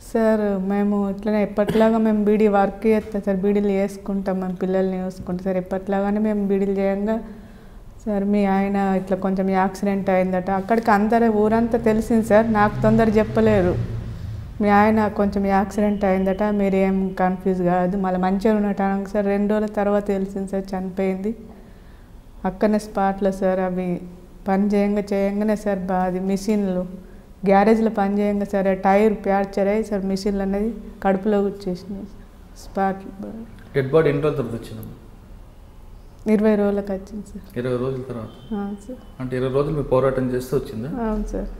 సార్ మేము ఇట్లనే ఎప్పట్లాగా మేము బీడీ వర్క్ చేస్తాం సార్. బీడీలు చేసుకుంటాం, మేము పిల్లల్ని చూసుకుంటాం సార్. ఎప్పట్లాగానే మేము బీడీలు చేయంగా సార్ మీ ఆయన ఇట్లా కొంచెం యాక్సిడెంట్ అయిందట. అక్కడికి అందరూ ఊరంతా తెలిసింది సార్. నాకు తొందర చెప్పలేరు. మీ ఆయన కొంచెం యాక్సిడెంట్ అయిందట, మీరు ఏం కన్ఫ్యూజ్ కాదు, మళ్ళీ మంచిగా ఉన్నట్టు సార్. 2 రోజుల తర్వాత తెలిసింది సార్ చనిపోయింది. అక్కడనే స్పాట్లో సార్ అవి పని చేయంగానే సార్ అది మిషన్లు గ్యారేజ్లో పని చేయంగా సార్ టైర్ ప్యాచర్ అయ్యి సార్ మిషన్లు అనేది కడుపులో వచ్చేసినాయి స్పాట్లో. డెడ్ బాడీ ఎన్ని రోజుల తర్వాత వచ్చింది? 20 రోజులకు వచ్చింది సార్. 20 రోజుల తర్వాత సార్. అంటే 20 రోజులు మీరు పోరాటం చేస్తూ వచ్చిందా? అవును సార్.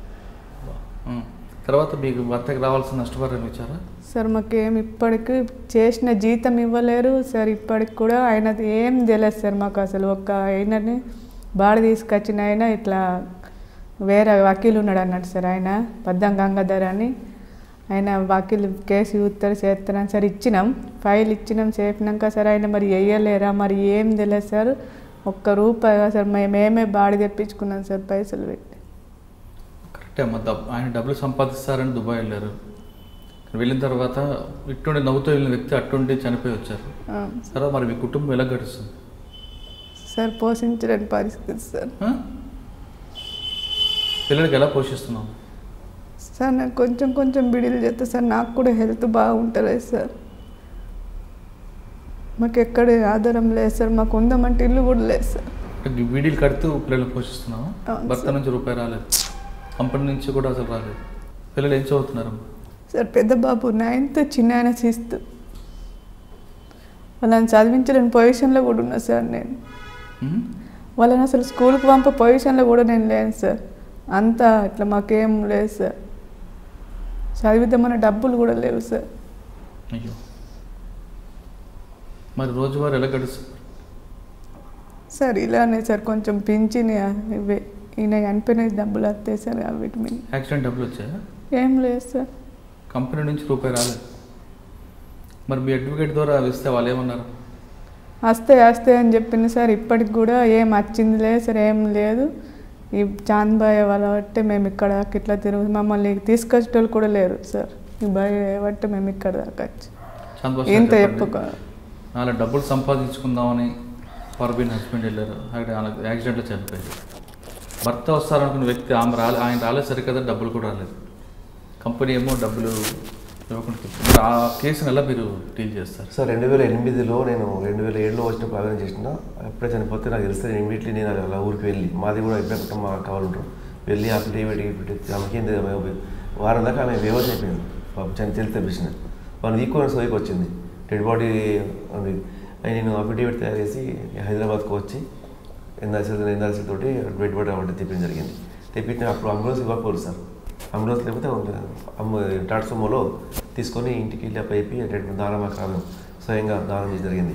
తర్వాత మీకు భర్తకి రావాల్సిన నష్టపరిహారం ఇచ్చారా? సార్ మాకేం ఇప్పటికి చేసిన జీతం ఇవ్వలేరు సార్. ఇప్పటికి కూడా ఆయనది ఏం తెలియదు సార్ మాకు. అసలు ఆయనని బాడ తీసుకొచ్చిన ఆయన ఇట్లా వేరే వకీలు ఉన్నాడు అన్నట్టు సార్. ఆయన పద్దం గంగాధర్ అని ఆయన వకీలు కేసు చూస్తారు చేస్తారని సార్ ఇచ్చినాం, ఫైల్ ఇచ్చినాం. చెప్పినాక సార్ ఆయన మరి వేయలేరా మరి ఏం తెలియదు సార్. ₹1 సార్ మేమే బాడీ తెప్పించుకున్నాం సార్ పైసలు పెట్టి. కరెక్టే అమ్మ. ఆయన డబ్బులు సంపాదిస్తారని దుబాయ్ వెళ్ళారు. వెళ్ళిన తర్వాత ఇట్టుండి నవ్వుతూ వెళ్ళిన వ్యక్తి అట్టుండి చనిపోయి వచ్చారు. సరే మరి మీ కుటుంబం ఎలా గడుస్తుంది సార్? పోషించలేని పరిస్థితి సార్. పిల్లలకి ఎలా పోషిస్తున్నాం సార్? నేను కొంచెం బిడీలు చేస్తా సార్. నాకు కూడా హెల్త్ బాగుంటుంది సార్. మాకు ఎక్కడ ఆధారం లేదు సార్. మాకు ఉందామంటే ఇల్లు కూడా లేదు సార్. వీడియోలు కడుతూ పిల్లల్ని పోషిస్తున్నావా? భర్త నుంచి రూపాయి రాలేదు, కంపెనీ నుంచి కూడా అసలు రాలేదు. పిల్లలు ఏం చదువుతున్నారమ్మా? సార్ పెద్ద బాబు 9th, చిన్న ఆయన 6th. వాళ్ళని చదివించలేని పొజిషన్లో కూడా ఉన్నా సార్ నేను. వాళ్ళని అసలు స్కూల్కి పంపే పొజిషన్లో కూడా నేను లేను సార్. అంతా ఇట్లా మాకేం లేదు సార్. చదివిద్దామన్న డబ్బులు కూడా లేవు సార్. అయ్యో, మరి రోజువారు ఎలా గడుస్తుంది సార్? ఇలానే సార్ కొంచెం పింఛని ఇవే ఈయన చనిపోయిన డబ్బులు వస్తాయి సార్. వీటి మీద యాక్సిడెంట్ డబ్బులు వచ్చాయా? ఏం లేదు సార్. కంపెనీ నుంచి రూపాయి రాలేదు. మరి మీ అడ్వకేట్ ద్వారా ఇస్తే వాళ్ళు ఏమన్నారు? వస్తాయి అని చెప్పింది సార్. ఇప్పటికి కూడా ఏం వచ్చింది లేదు సార్, ఏం లేదు. ఈ చాంద్ బాయ్ వాళ్ళ బట్టి మేము ఇక్కడ ఇట్లా తిరుగు మమ్మల్ని తీసుకొచ్చేటోళ్ళు కూడా లేరు సార్. ఈ బాయ్ బట్టి మేము ఇక్కడ దాకా వచ్చి ఇంత చెప్పుకో అలా డబ్బులు సంపాదించుకుందామని పర్వీన్ హస్బెండ్ వెళ్ళారు. అక్కడ యాక్సిడెంట్లో చనిపోయారు. భర్త వస్తారనుకున్న వ్యక్తి ఆయన రాలేదు సరికదా, డబ్బులు కూడా రాలేదు. కంపెనీ ఏమో డబ్బులు ఇవ్వకుండా ఆ కేసుని ఎలా మీరు డీల్ చేస్తారు సార్? 2008లో నేను 2007లో వచ్చినప్పుడు ఆవేదన చేసిన. ఎప్పుడే చనిపోతే నాకు తెలిస్తే ఇమీడియట్లీ నేను అలా ఊరికి వెళ్ళి, మాది కూడా ఇబ్బంది మా కావాలి ఉంటాం, వెళ్ళి అఫిడేవిట్ ఆమెకి వారం దాకా ఆమె వ్యవస్థ అయిపోయింది. తెలిస్తే పిలిచిన 1 వీక్ సోయికి వచ్చింది. డెడ్ బాడీ ఉంది. నేను అఫిడేవిట్ తయారు చేసి హైదరాబాద్కు వచ్చి ఎన్ఆర్సీ తోటి డెడ్ బాడీ అవ్వడం తెప్పించడం జరిగింది. తెప్పించిన అప్పుడు అంబులెన్స్ ఇవ్వకపోరు సార్. అంబులెన్స్ లేకపోతే టాటా సుమోలో తీసుకొని ఇంటికి వెళ్ళి అయిపోయి దానం కాలం స్వయంగా దానం చేయడం జరిగింది.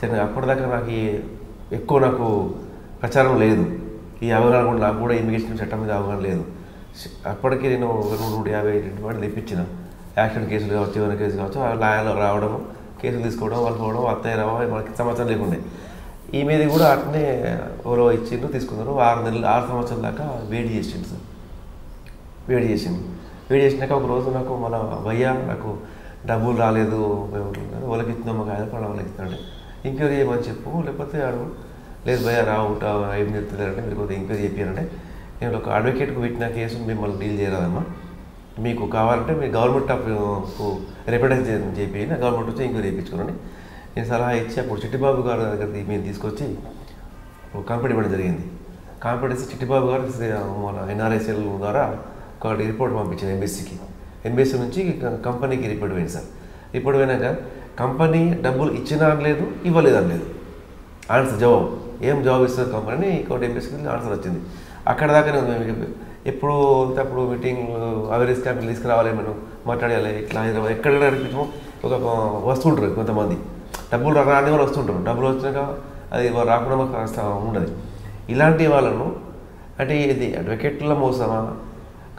సరే అప్పటిదాకా నాకు ప్రచారం లేదు, ఈ అవగాహన కూడా నాకు కూడా ఇమిగ్రేషన్ చట్టం మీద అవగాహన లేదు. అప్పటికి నేను 150 డెడ్ బాడీలు తెప్పించిన. యాక్సిడెంట్ కేసులు కావచ్చు, ఏమైనా కేసులు కావచ్చు, లాయర్లు రావడము, కేసులు తీసుకోవడం, వాళ్ళు పోవడం, అత్తయ్య రావడం, మనకి సమాచారం లేకుండే. ఈ మీద కూడా అట్నే ఎవరో ఇచ్చిండ్రు, తీసుకున్నారు. 6 సంవత్సరాల దాకా వేడి చేసిండు సార్. వేడి చేసినాక ఒక రోజు నాకు మళ్ళీ భయ్యా నాకు డబ్బులు రాలేదు, వాళ్ళకి ఇచ్చినా మాకు ఆయన వాళ్ళకి ఇస్తానంటే ఎంక్వైరీ చేయమని చెప్పు, లేకపోతే అడుగు. లేదు భయ్యా ఉంటా ఏం చెప్తుందంటే మీరు కొద్దిగా ఎంక్వైరీ చెప్పారంటే నేను ఒక అడ్వకేట్కు పెట్టిన కేసు మిమ్మల్ని డీల్ చేయరాదమ్మా, మీకు కావాలంటే మీరు గవర్నమెంట్ ఆఫ్ రిప్రజెంటేషన్ చెప్పి గవర్నమెంట్ వచ్చి ఎంక్వైరీ చేయించుకోండి నేను సలహా ఇచ్చి అప్పుడు చిట్టిబాబు గారి దగ్గరికి మేము తీసుకొచ్చి కంప్లైంట్ ఇవ్వడం జరిగింది. కంప్లైంట్ ఇస్తే చిట్టిబాబు గారు మన ఎన్ఆర్ఐసీఎల్ ద్వారా ఒక రిపోర్ట్ పంపించింది ఎంబీసీకి. ఎంబీసీ నుంచి కంపెనీకి రిపోర్ట్ పోయింది సార్. రిపోర్ట్ పోయినాక కంపెనీ డబ్బులు ఇచ్చినా లేదు, ఇవ్వలేదు అనలేదు. ఆన్సర్ జవాబు ఏం జవాబు ఇస్తుంది కంపెనీ ఇంకోటి ఎంబీసీకి ఆన్సర్ వచ్చింది. అక్కడ దాకా మేము ఎప్పుడు మీటింగ్ అవేర్నెస్ క్యాంపులు తీసుకురావాలి, మనం మాట్లాడాలి, ఇట్లా హైదరాబాద్ ఎక్కడ నడిపించమో ఒక వస్తుంటారు కొంతమంది, డబ్బులు రాని వాళ్ళు వస్తుంటారు, డబ్బులు వచ్చినాక అది రాకుండా మాకు ఉండదు. ఇలాంటి వాళ్ళను అంటే ఇది అడ్వకేట్ల మోసమా,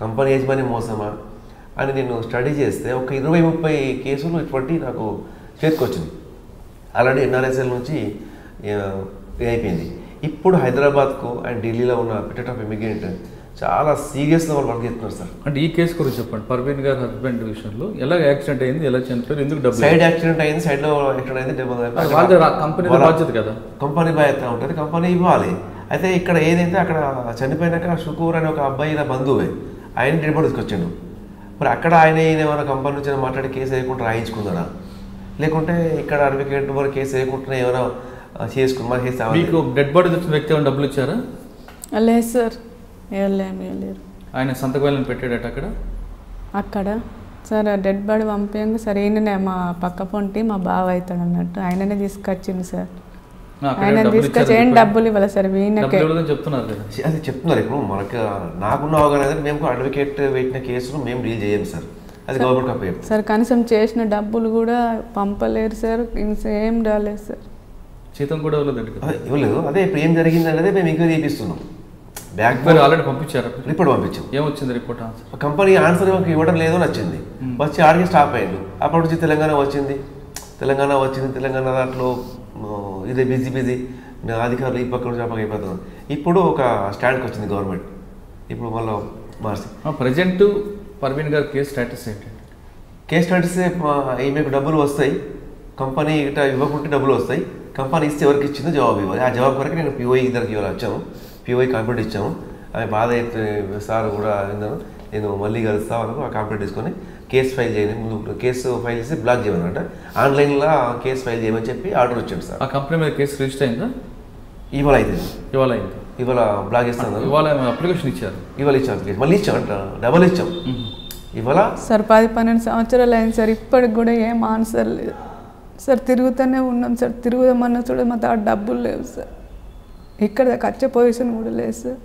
కంపెనీ యజమాని మోసమా అని నేను స్టడీ చేస్తే ఒక 20-30 కేసులు ఇటువంటి నాకు చేతికొచ్చింది. ఆల్రెడీ ఎన్ఆర్ఎస్ఎల్ నుంచి అయిపోయింది. ఇప్పుడు హైదరాబాద్కు అండ్ ఢిల్లీలో ఉన్న పిటెట్ ఆఫ్ ఇమిగ్రెంట్ చాలా సీరియస్గా వాళ్ళు వర్క్ చేస్తున్నారు సార్. అంటే ఈ కేసు గురించి చెప్పండి. పర్వీన్ గారి హస్బెండ్ విషయంలో ఎలా యాక్సిడెంట్ అయింది, ఎలా చనిపోయారు, ఎందుకు డబ్బు సైడ్ యాక్సిడెంట్ అయింది, సైడ్లో యాక్సిడెంట్ అయింది, కంపెనీ బాధ్యత కదా, కంపెనీ బాధ్యత ఉంటుంది, కంపెనీ ఇవ్వాలి. అయితే ఇక్కడ ఏదైతే అక్కడ చనిపోయినాక షుకూర్ అనే ఒక అబ్బాయి నా బంధువే, ఆయన డెడ్ బాడీ తీసుకొచ్చాడు. మరి అక్కడ ఆయన ఏమైనా కంపెనీ నుంచి మాట్లాడి కేసు వేయకుండా రాయించుకుందాడా, లేకుంటే ఇక్కడ అడ్వకేట్ వరకు కేసు వేయకుండా ఏమైనా చేసుకున్నా చేస్తే మీకు డెడ్ బాడీ తెచ్చిన వ్యక్తి ఏమైనా డబ్బులు ఇచ్చారా? లేదు సార్, ఇవ్వలేరు. ఆయన సంతకం పెట్టాడట అక్కడ సార్ డెడ్ బాడీ పంపించగా సరే ఈయననే మా పక్క పొంటి మా బావ అవుతాడు అన్నట్టు ఆయననే తీసుకొచ్చింది సార్. ఆయన తీసుకొచ్చి ఏం డబ్బులు ఇవ్వాలి సార్ ఈయనకే చెప్తున్నారు కదా. అది చెప్తున్నారు. ఇప్పుడు మనకు నాకున్న అవగాహన మేము అడ్వకేట్ పెట్టిన కేసును మేము డీల్ చేయము సార్, అది గవర్నమెంట్ కంపెనీ సార్. కనీసం చేసిన డబ్బులు కూడా పంపలేరు సార్, ఏం రాలేదు సార్, జీతం కూడా ఇవ్వలేదు. అదే ఇప్పుడు ఏం జరిగింది అనేది మేము ఎంక్వైరీ చేపిస్తున్నాం. బ్యాక్ ఆల్రెడీ పంపించారు, రిపోర్ట్ పంపించాం. ఏమొచ్చింది రిపోర్ట్? కంపెనీ ఆన్సర్ ఇవ్వడం లేదు అని వచ్చింది. వచ్చి ఆడికి స్టాప్ అయ్యిండు. అప్పటి నుంచి తెలంగాణ వచ్చింది. తెలంగాణ దాంట్లో ఇదే బిజీ అధికారులు ఈ పక్క నుంచి ఆ పక్క అయిపోతున్నారు. ఇప్పుడు ఒక స్టాండ్కి వచ్చింది గవర్నమెంట్. ఇప్పుడు మళ్ళీ మార్చి ప్రజెంట్ పర్వీన్ గారి కేసు స్టేటస్ ఏంటి? కేసు స్టేటస్ మీకు డబ్బులు వస్తాయి, కంపెనీ ఇట్లా ఇవ్వకుంటే డబ్బులు వస్తాయి, కంపెనీ ఇస్తే ఎవరికి ఇచ్చిందో జవాబు ఇవ్వాలి. ఆ జవాబు వరకు నేను పిఓఐ ఇద్దరికి ఇవ్వాలి వచ్చాము, పిఓఐ కంప్లీట్ ఇచ్చాము. ఆమె బాధ అయితే సార్ కూడా విన్నాను, నేను మళ్ళీ కలుస్తా వరకు ఆ కంప్లీట్ తీసుకొని కేసు ఫైల్ చేయండి, ముందు కేసు ఫైల్ చేసి బ్లాక్ చేయమన్నమాట. ఆన్లైన్లో కేసు ఫైల్ చేయమని చెప్పి ఆర్డర్ వచ్చింది సార్. ఆ కంపెనీ మీద కేసు రిజిస్టర్ అయిందా? ఇవాళ అయింది, ఇవాళ బ్లాక్ ఇస్తాను. ఇవాళ అప్లికేషన్ ఇచ్చారు, ఇవాళ ఇచ్చాం కేసు, మళ్ళీ ఇచ్చాం, డబల్ ఇచ్చాం ఇవాళ సార్. 10-12 సంవత్సరాలు అయింది సార్, ఇప్పటికి కూడా ఏం ఆన్సర్ లేదు సార్. తిరుగుతూనే ఉన్నాం సార్, తిరుగుదామన్నా చూడ మా తాడు డబ్బులు లేవు సార్, ఇక్కడ వచ్చే పొజిషన్ కూడా లేదు సార్.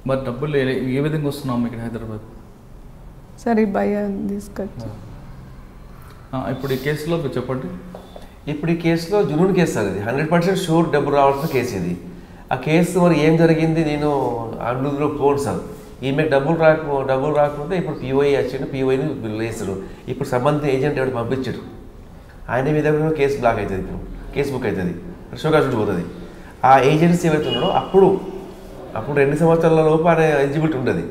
మరి డబ్బులు ఏ విధంగా వస్తున్నాం ఇక్కడ హైదరాబాద్ సార్? ఈ భయం తీసుకొచ్చి ఇప్పుడు ఈ కేసులో చెప్పండి. ఇప్పుడు ఈ కేసులో జునూన్ కేసు సార్, ఇది 100% షూర్ డబ్బులు రావాల్సిన కేసు ఇది. ఆ కేసు మరి ఏం జరిగింది నేను అందులో పోను సార్. ఈమె డబ్బులు రాకపోతే ఇప్పుడు పిఓఐ వచ్చిండు, పిఓఐని వేస్తాడు. ఇప్పుడు సంబంధిత ఏజెంట్ ఎవరు పంపించాడు, ఆయన మీద కూడా కేసు బ్లాక్ అవుతుంది, ఇప్పుడు కేసు బుక్ అవుతుంది, షోకాస్ పోతుంది. ఆ ఏజెన్సీ ఏవైతే ఉన్నాడో అప్పుడు 2 సంవత్సరాల లోపు ఆయన ఎలిజిబిలిటీ ఉంటుంది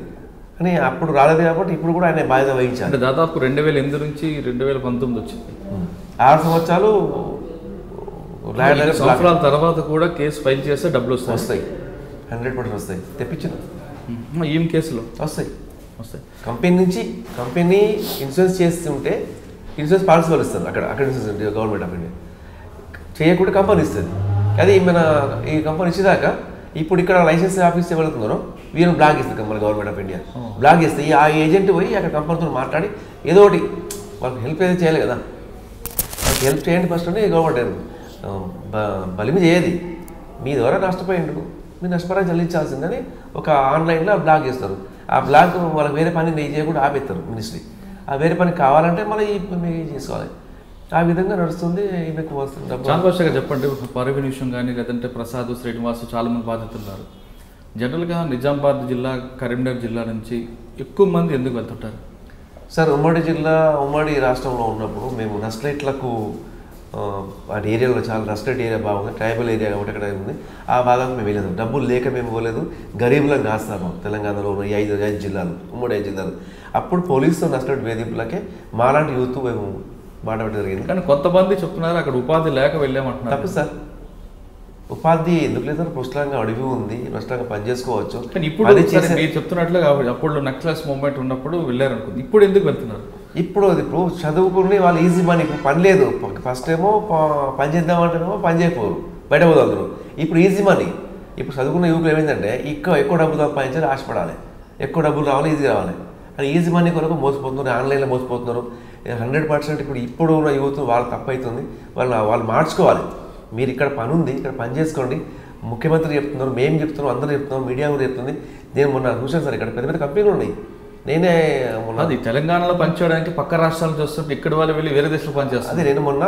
అని అప్పుడు రాలేదు కాబట్టి ఇప్పుడు కూడా ఆయన బాధ్యత వహించాలి. అంటే దాదాపు 2008 నుంచి 2019 వచ్చింది, 6 సంవత్సరాలు సంవత్సరాల తర్వాత కూడా కేసు ఫైల్ చేస్తే డబ్బులు వస్తాయి, 100% వస్తాయి. తెప్పించింది ఈమె కేసులో వస్తాయి. కంపెనీ ఇన్సూరెన్స్ చేస్తుంటే ఇన్సూరెన్స్ పాలసీ వాళ్ళు ఇస్తారు, అక్కడ ఇన్సూరెన్స్ గవర్నమెంట్ ఆఫ్ ఇండియా చేయకుండా కంపెనీ ఇస్తుంది. అది ఈ కంపెనీ ఇచ్చేదాకా ఇప్పుడు ఇక్కడ లైసెన్స్ ఆఫీస్ ఎవరుతున్నారో వీళ్ళని బ్లాక్ ఇస్తుంది మన గవర్నమెంట్ ఆఫ్ ఇండియా. బ్లాక్ ఇస్తే ఆ ఏజెంట్ పోయి అక్కడ కంపెనీతో మాట్లాడి ఏదో ఒకటి వాళ్ళకి హెల్ప్ ఏదో చేయాలి కదా, వాళ్ళకి హెల్ప్ చేయండి ఫస్ట్ అని గవర్నమెంట్ బలిమి చేయది. మీ ద్వారా నష్టపోయిండు, మీరు నష్టపరాలు చెల్లించాల్సిందని ఒక ఆన్లైన్లో బ్లాక్ చేస్తారు. ఆ బ్లాక్ వాళ్ళకి వేరే పని చేయకుండా ఆపేస్తారు మినిస్ట్రీ. ఆ వేరే పని కావాలంటే మళ్ళీ చేసుకోవాలి. ఆ విధంగా నడుస్తుంది. ఈమెకు వస్తుంది. చాంద్రబాబు గారు చెప్పండి, పరవీన్ విషయం కానీ లేదంటే ప్రసాద్, శ్రీనివాస్ చాలామంది బాధితున్నారు. జనరల్గా నిజామాబాద్ జిల్లా, కరీంనగర్ జిల్లా నుంచి ఎక్కువ మంది ఎందుకు వెళ్తుంటారు సార్? ఉమ్మడి రాష్ట్రంలో ఉన్నప్పుడు మేము నక్సలైట్లకు ఆ ఏరియాలో చాలా నక్సలైట్ ఏరియా బాగుంది, ట్రైబల్ ఏరియా కాబట్టి అక్కడ ఉంది. ఆ భాగానికి మేము వెళ్ళలేదు. డబ్బులు లేక మేము పోలేదు. గరీబులను కాస్తాము. తెలంగాణలో ఉన్న 5 జిల్లాలు, ఉమ్మడి 5 జిల్లాలు. అప్పుడు పోలీసు నక్సలైట్ వేధింపులకే మాలాంటి యూత్ మేము మాట్లాడడం జరిగింది. కానీ కొంతమంది చెప్తున్నారు అక్కడ ఉపాధి లేక వెళ్ళామంటున్నారు. తప్పు సార్. ఉపాధి ఎందుకు లేదు? పుష్కలంగా అడవి ఉంది, పుష్కలంగా పనిచేసుకోవచ్చు. కానీ ఇప్పుడు మీరు చెప్తున్నట్లుగా అప్పుడు నక్సలైట్స్ మూవ్మెంట్ ఉన్నప్పుడు వెళ్ళారు అనుకుంది, ఇప్పుడు ఎందుకు వెళ్తున్నారు? ఇప్పుడు చదువుకుని వాళ్ళు ఈజీ మనీ. ఇప్పుడు పని లేదు. ఫస్ట్ ఏమో పని చేద్దామంటేనేమో పని చేయకపోరు, బయట పోదు అందరూ. ఇప్పుడు ఈజీ మనీ. ఇప్పుడు చదువుకున్న యువకులు ఏమైందంటే ఎక్కువ డబ్బులు సంపాదించాలి, ఆశపడాలి, ఎక్కువ డబ్బులు రావాలి, ఈజీ రావాలి అని ఈజీ మనీ కొరకు మోసపోతున్నారు. ఆన్లైన్లో మోసపోతున్నారు. 100% ఇప్పుడు ఉన్న యూత్ వాళ్ళు తప్పవుతుంది. వాళ్ళు మార్చుకోవాలి. మీరు ఇక్కడ పని ఉంది, ఇక్కడ పని చేసుకోండి. ముఖ్యమంత్రి చెప్తున్నారు, మేము చెప్తున్నాం, అందరూ చెప్తున్నాం, మీడియా కూడా చెప్తుంది. నేను మొన్న చూసాను సార్, ఇక్కడ పెద్ద కంపెనీలు ఉన్నాయి. నేనే మొన్న అది తెలంగాణలో పనిచేయడానికి పక్క రాష్ట్రాలు చూస్తుంటే ఇక్కడ వాళ్ళు వెళ్ళి వేరే దేశంలో పనిచేస్తారు. అదే నేను మొన్న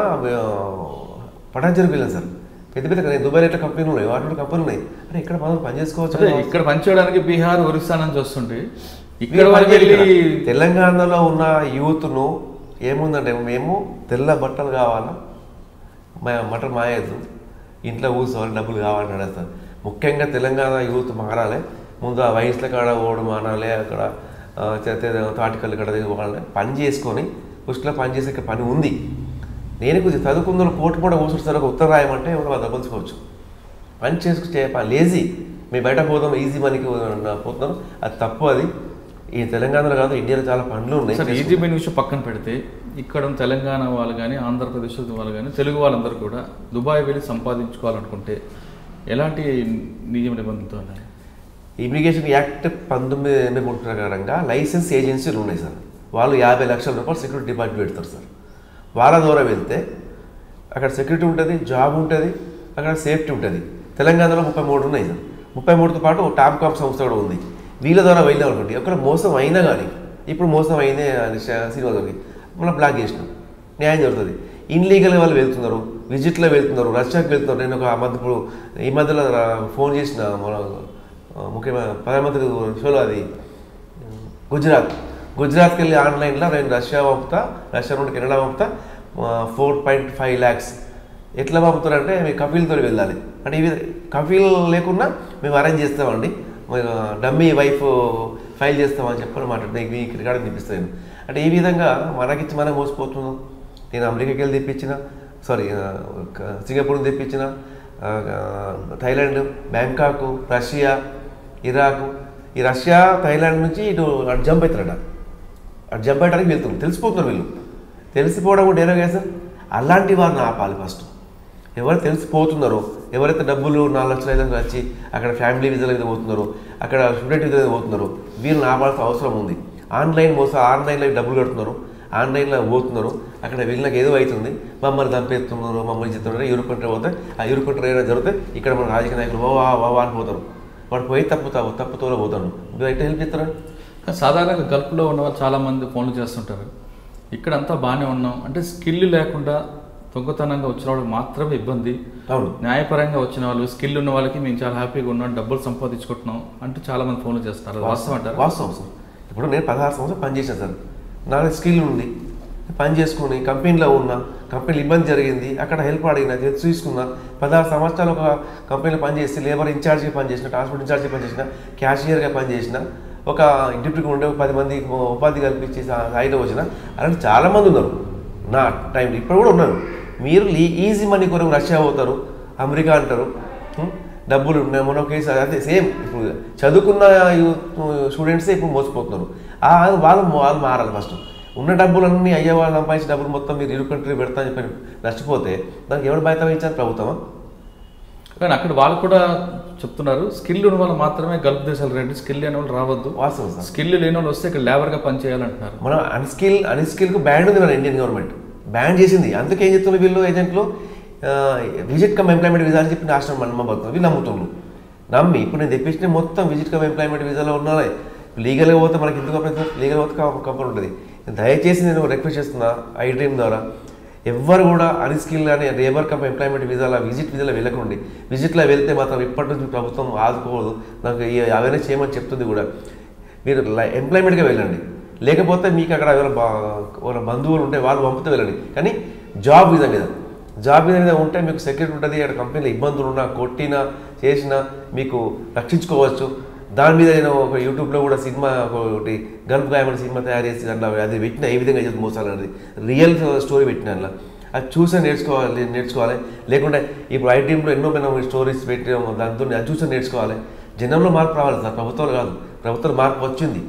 పటాంజలికి వెళ్ళాను సార్. పెద్ద దుబాయ్ రేట్ల కంపెనీలు ఉన్నాయి, వాటి కంపెనీలు ఉన్నాయి. అంటే ఇక్కడ మనం పని చేసుకోవచ్చు. ఇక్కడ పనిచేయడానికి బీహార్, ఒరిస్సా నుంచి వస్తుంటే ఇక్కడ తెలంగాణలో ఉన్న యూత్ను ఏముందంటే మేము తెల్ల బట్టలు కావాలా, మటన్ మాయద్దు, ఇంట్లో కూర్చోవాలి, డబ్బులు కావాలని నడుస్తారు. ముఖ్యంగా తెలంగాణ యూత్ మారాలి. ముందు ఆ వయసుల కాడ ఓడు మానాలి, అక్కడ తాటికల్లు కడ పోవాలి, పని చేసుకొని పుష్టిలో పని చేసే పని ఉంది. నేను కొంచెం చదువుకుందో కోర్టు కూడా కూర్చుంటారు. ఒక ఉత్తరం రాయమంటే వాళ్ళు దబ్బలుచుకోవచ్చు. పని చేసుకుంటే లేజీ, మేము బయట పోదాం, ఈజీ మనీకి పోతున్నాం. అది తప్పు. అది ఈ తెలంగాణలో కాదు, ఇండియాలో చాలా పనులు ఉన్నాయి. ఈజీ మనీ విషయం పక్కన పెడితే ఇక్కడ తెలంగాణ వాళ్ళు కానీ, ఆంధ్రప్రదేశ్ వాళ్ళు కానీ, తెలుగు వాళ్ళందరూ కూడా దుబాయ్ వెళ్ళి సంపాదించుకోవాలనుకుంటే ఎలాంటి నియమ నిబంధనలతో ఉన్నాయి? ఇమిగ్రేషన్ యాక్ట్ 1983 ప్రకారంగా లైసెన్స్ ఏజెన్సీలు ఉన్నాయి సార్. వాళ్ళు 50 లక్షల రూపాయలు సెక్యూరిటీ డిపాజిట్ పెడతారు సార్. వాళ్ళ ద్వారా వెళ్తే అక్కడ సెక్యూరిటీ ఉంటుంది, జాబ్ ఉంటుంది, అక్కడ సేఫ్టీ ఉంటుంది. తెలంగాణలో 33 ఉన్నాయి సార్. 33తో పాటు టాప్కామ్ సంస్థ కూడా ఉంది. వీళ్ళ ద్వారా వెళ్ళాం అనుకోండి, అక్కడ మోసం అయినా కానీ, ఇప్పుడు మోసం అయిందే సినిమా దొరికి మనం బ్లాక్ చేసినాం, న్యాయం జరుగుతుంది. ఇన్లీగల్గా వాళ్ళు వెళ్తున్నారు, విజిట్లో వెళ్తున్నారు, రష్యాకి వెళ్తున్నారు. నేను ఇప్పుడు ఈ మధ్యలో ఫోన్ చేసిన మన ముఖ్యమైన ప్రధానమంత్రి షోలో, అది గుజరాత్కి వెళ్ళి ఆన్లైన్లో నేను రష్యా నుండి కెనడా పంపుతా 4.5 lakhs. ఎట్లా పంపుతారంటే మేము కఫీల్తో వెళ్ళాలి అంటే, ఇవి కఫీల్ లేకుండా మేము అరేంజ్ చేస్తామండి, డమ్మీ వైఫ్ ఫైల్ చేస్తామని చెప్పని మాట్లాడితే మీకు రికార్డు తెప్పిస్తాను. అంటే ఈ విధంగా మనకిచ్చి మనం మోసపోతున్నాం. నేను అమెరికాకి వెళ్ళి తెప్పించిన, సింగపూర్ తెప్పించిన, థైలాండ్, బ్యాంకాక్, రష్యా, ఇరాక్. ఈ రష్యా, థైలాండ్ నుంచి ఇటు జంప్ అవుతారట. అటు జంప్ అయ్యడానికి వెళ్తున్నారు. తెలిసిపోతున్నారు వీళ్ళు. తెలిసిపోవడం కూడా ఏదో కదా సార్. అలాంటి వారిని ఆపాలి ఫస్ట్. ఎవరు తెలిసిపోతున్నారో, ఎవరైతే డబ్బులు 4 లక్షల 5 లక్షలు వచ్చి అక్కడ ఫ్యామిలీ వీజాల మీద పోతున్నారో, అక్కడ స్టూడెంట్ వీజా మీద పోతున్నారో, వీళ్ళని ఆపాల్సిన అవసరం ఉంది. ఆన్లైన్లో డబ్బులు కడుతున్నారు, ఆన్లైన్లో పోతున్నారు. అక్కడ వీళ్ళకి ఏదో అవుతుంది, మమ్మల్ని చంపేస్తున్నారు, మమ్మల్ని చెప్తున్నారు. యూరోప్ కంట్రీ పోతే ఆ యూరోప్ కంట్రీ ఏదైనా జరిగితే ఇక్కడ మన రాజకీయ నాయకులు వా అని పోతారు. వాడు పోయి తప్పుతోలో పోతాడు. మీరు అయితే హెల్ప్ చేస్తారా? సాధారణంగా గల్ఫ్లో ఉన్న వాళ్ళు చాలామంది ఫోన్లు చేస్తుంటారు. ఇక్కడంతా బాగానే ఉన్నాం అంటే, స్కిల్ లేకుండా దొంగతనంగా వచ్చిన వాళ్ళకి మాత్రమే ఇబ్బంది. అవును. న్యాయపరంగా వచ్చిన వాళ్ళు, స్కిల్ ఉన్న వాళ్ళకి మేము చాలా హ్యాపీగా ఉన్నాం, డబ్బులు సంపాదించుకుంటున్నాం అంటూ చాలామంది ఫోన్లు చేస్తారు. వాస్తవం అంటారు? వాస్తవం సార్. ఇప్పుడు నేను 16 సంవత్సరాలు పనిచేసాను సార్. నాకు స్కిల్ ఉంది, పని చేసుకుని కంపెనీలో ఉన్నా, కంపెనీలో ఇబ్బంది జరిగింది, అక్కడ హెల్ప్ అడిగినా, తీసుకున్నా. 16 సంవత్సరాలు ఒక కంపెనీలో పనిచేసి లేబర్ ఇన్ఛార్జ్గా పనిచేసిన, ట్రాన్స్పోర్ట్ ఇన్ఛార్జ్గా పనిచేసిన, క్యాషియర్గా పనిచేసిన, ఒక డిప్యూటీగా ఉండే 10 మందికి ఉపాధి కల్పించి స్థాయిలో వచ్చిన అలాంటి చాలామంది ఉన్నారు నా టైంలో. ఇప్పుడు కూడా ఉన్నారు. మీరు ఈజీ మనీ కొరకు రష్యా పోతారు, అమెరికా అంటారు, డబ్బులు మొన్న కేసు అదే సేమ్. ఇప్పుడు చదువుకున్న స్టూడెంట్సే ఇప్పుడు మోసపోతున్నారు. వాళ్ళు మారాలి ఫస్ట్. ఉన్న డబ్బులన్నీ అయ్యే వాళ్ళు సంపాదించిన డబ్బులు మొత్తం మీరు ఇరు కంట్రీ పెడతా అని చెప్పి నష్టపోతే దానికి ఎవరు బాధ్యత వహించాలి? ప్రభుత్వమా? కానీ అక్కడ వాళ్ళు కూడా చెప్తున్నారు, స్కిల్ ఉన్న వాళ్ళు మాత్రమే గల్ఫ్ దేశాలు రండి, స్కిల్ లేని వాళ్ళు రావద్దు. వాస్తవం సార్. స్కిల్ లేని వాళ్ళు వస్తే ఇక్కడ లేబర్గా పనిచేయాలంటున్నారు. మనం అన్స్కిల్కు బ్యాన్ ఉంది మన ఇండియన్ గవర్నమెంట్, బ్యాన్ చేసింది. అందుకే ఏం చెప్తున్నారు వీళ్ళు ఏజెంట్లు, విజిట్ కమ్ ఎంప్లాయ్మెంట్ వీసా అని చెప్పి నాశనం నమ్మబడుతుంది. వీళ్ళు నమ్ముతున్నారు. నమ్మి ఇప్పుడు నేను తెప్పించిన మొత్తం విజిట్ కమ్ ఎంప్లాయ్మెంట్ వీసాలో ఉన్నాయి. లీగల్గా పోతే మనకి ఎందుకు కంపెనీ లీగల్ పోతే కంపెనీ ఉంటుంది. దయచేసి నేను రిక్వెస్ట్ చేస్తున్నా iDream ద్వారా ఎవ్వరు కూడా అన్స్కిల్ కానీ లేబర్ కమ్ ఎంప్లాయ్మెంట్ వీసాల విజిట్ వీసాలో వెళ్ళకండి. విజిట్లో వెళ్తే మాత్రం ఇప్పటి నుంచి ప్రభుత్వం ఆదుకోదు. నాకు అవేర్నెస్ చేయమని చెప్తుంది కూడా. మీరు ఎంప్లాయ్మెంట్గా వెళ్ళండి. లేకపోతే మీకు అక్కడ ఎవరైనా బంధువులు ఉంటే వాళ్ళు పంపితే వెళ్ళండి. కానీ జాబ్ వీసా మీద ఉంటే మీకు సెక్యూరిటీ ఉంటుంది. అక్కడ కంపెనీలో ఇబ్బందులు ఉన్నా కొట్టినా చేసినా మీకు రక్షించుకోవచ్చు. దాని మీద నేను ఒక యూట్యూబ్లో కూడా సినిమా ఒకటి గల్ఫ్ గాయమని సినిమా తయారు చేసి దాంట్లో అది పెట్టిన ఏ విధంగా చేసి మోసాలు అనేది రియల్ స్టోరీ పెట్టిన అందులో అది చూసి నేర్చుకోవాలి. లేకుంటే ఇప్పుడు iDreamలో ఎన్నో మనం స్టోరీస్ పెట్టాం, దాంతో అది చూసి నేర్చుకోవాలి. జనంలో మార్పు రావాలి సార్, ప్రభుత్వాలు కాదు. ప్రభుత్వం మార్పు వచ్చింది.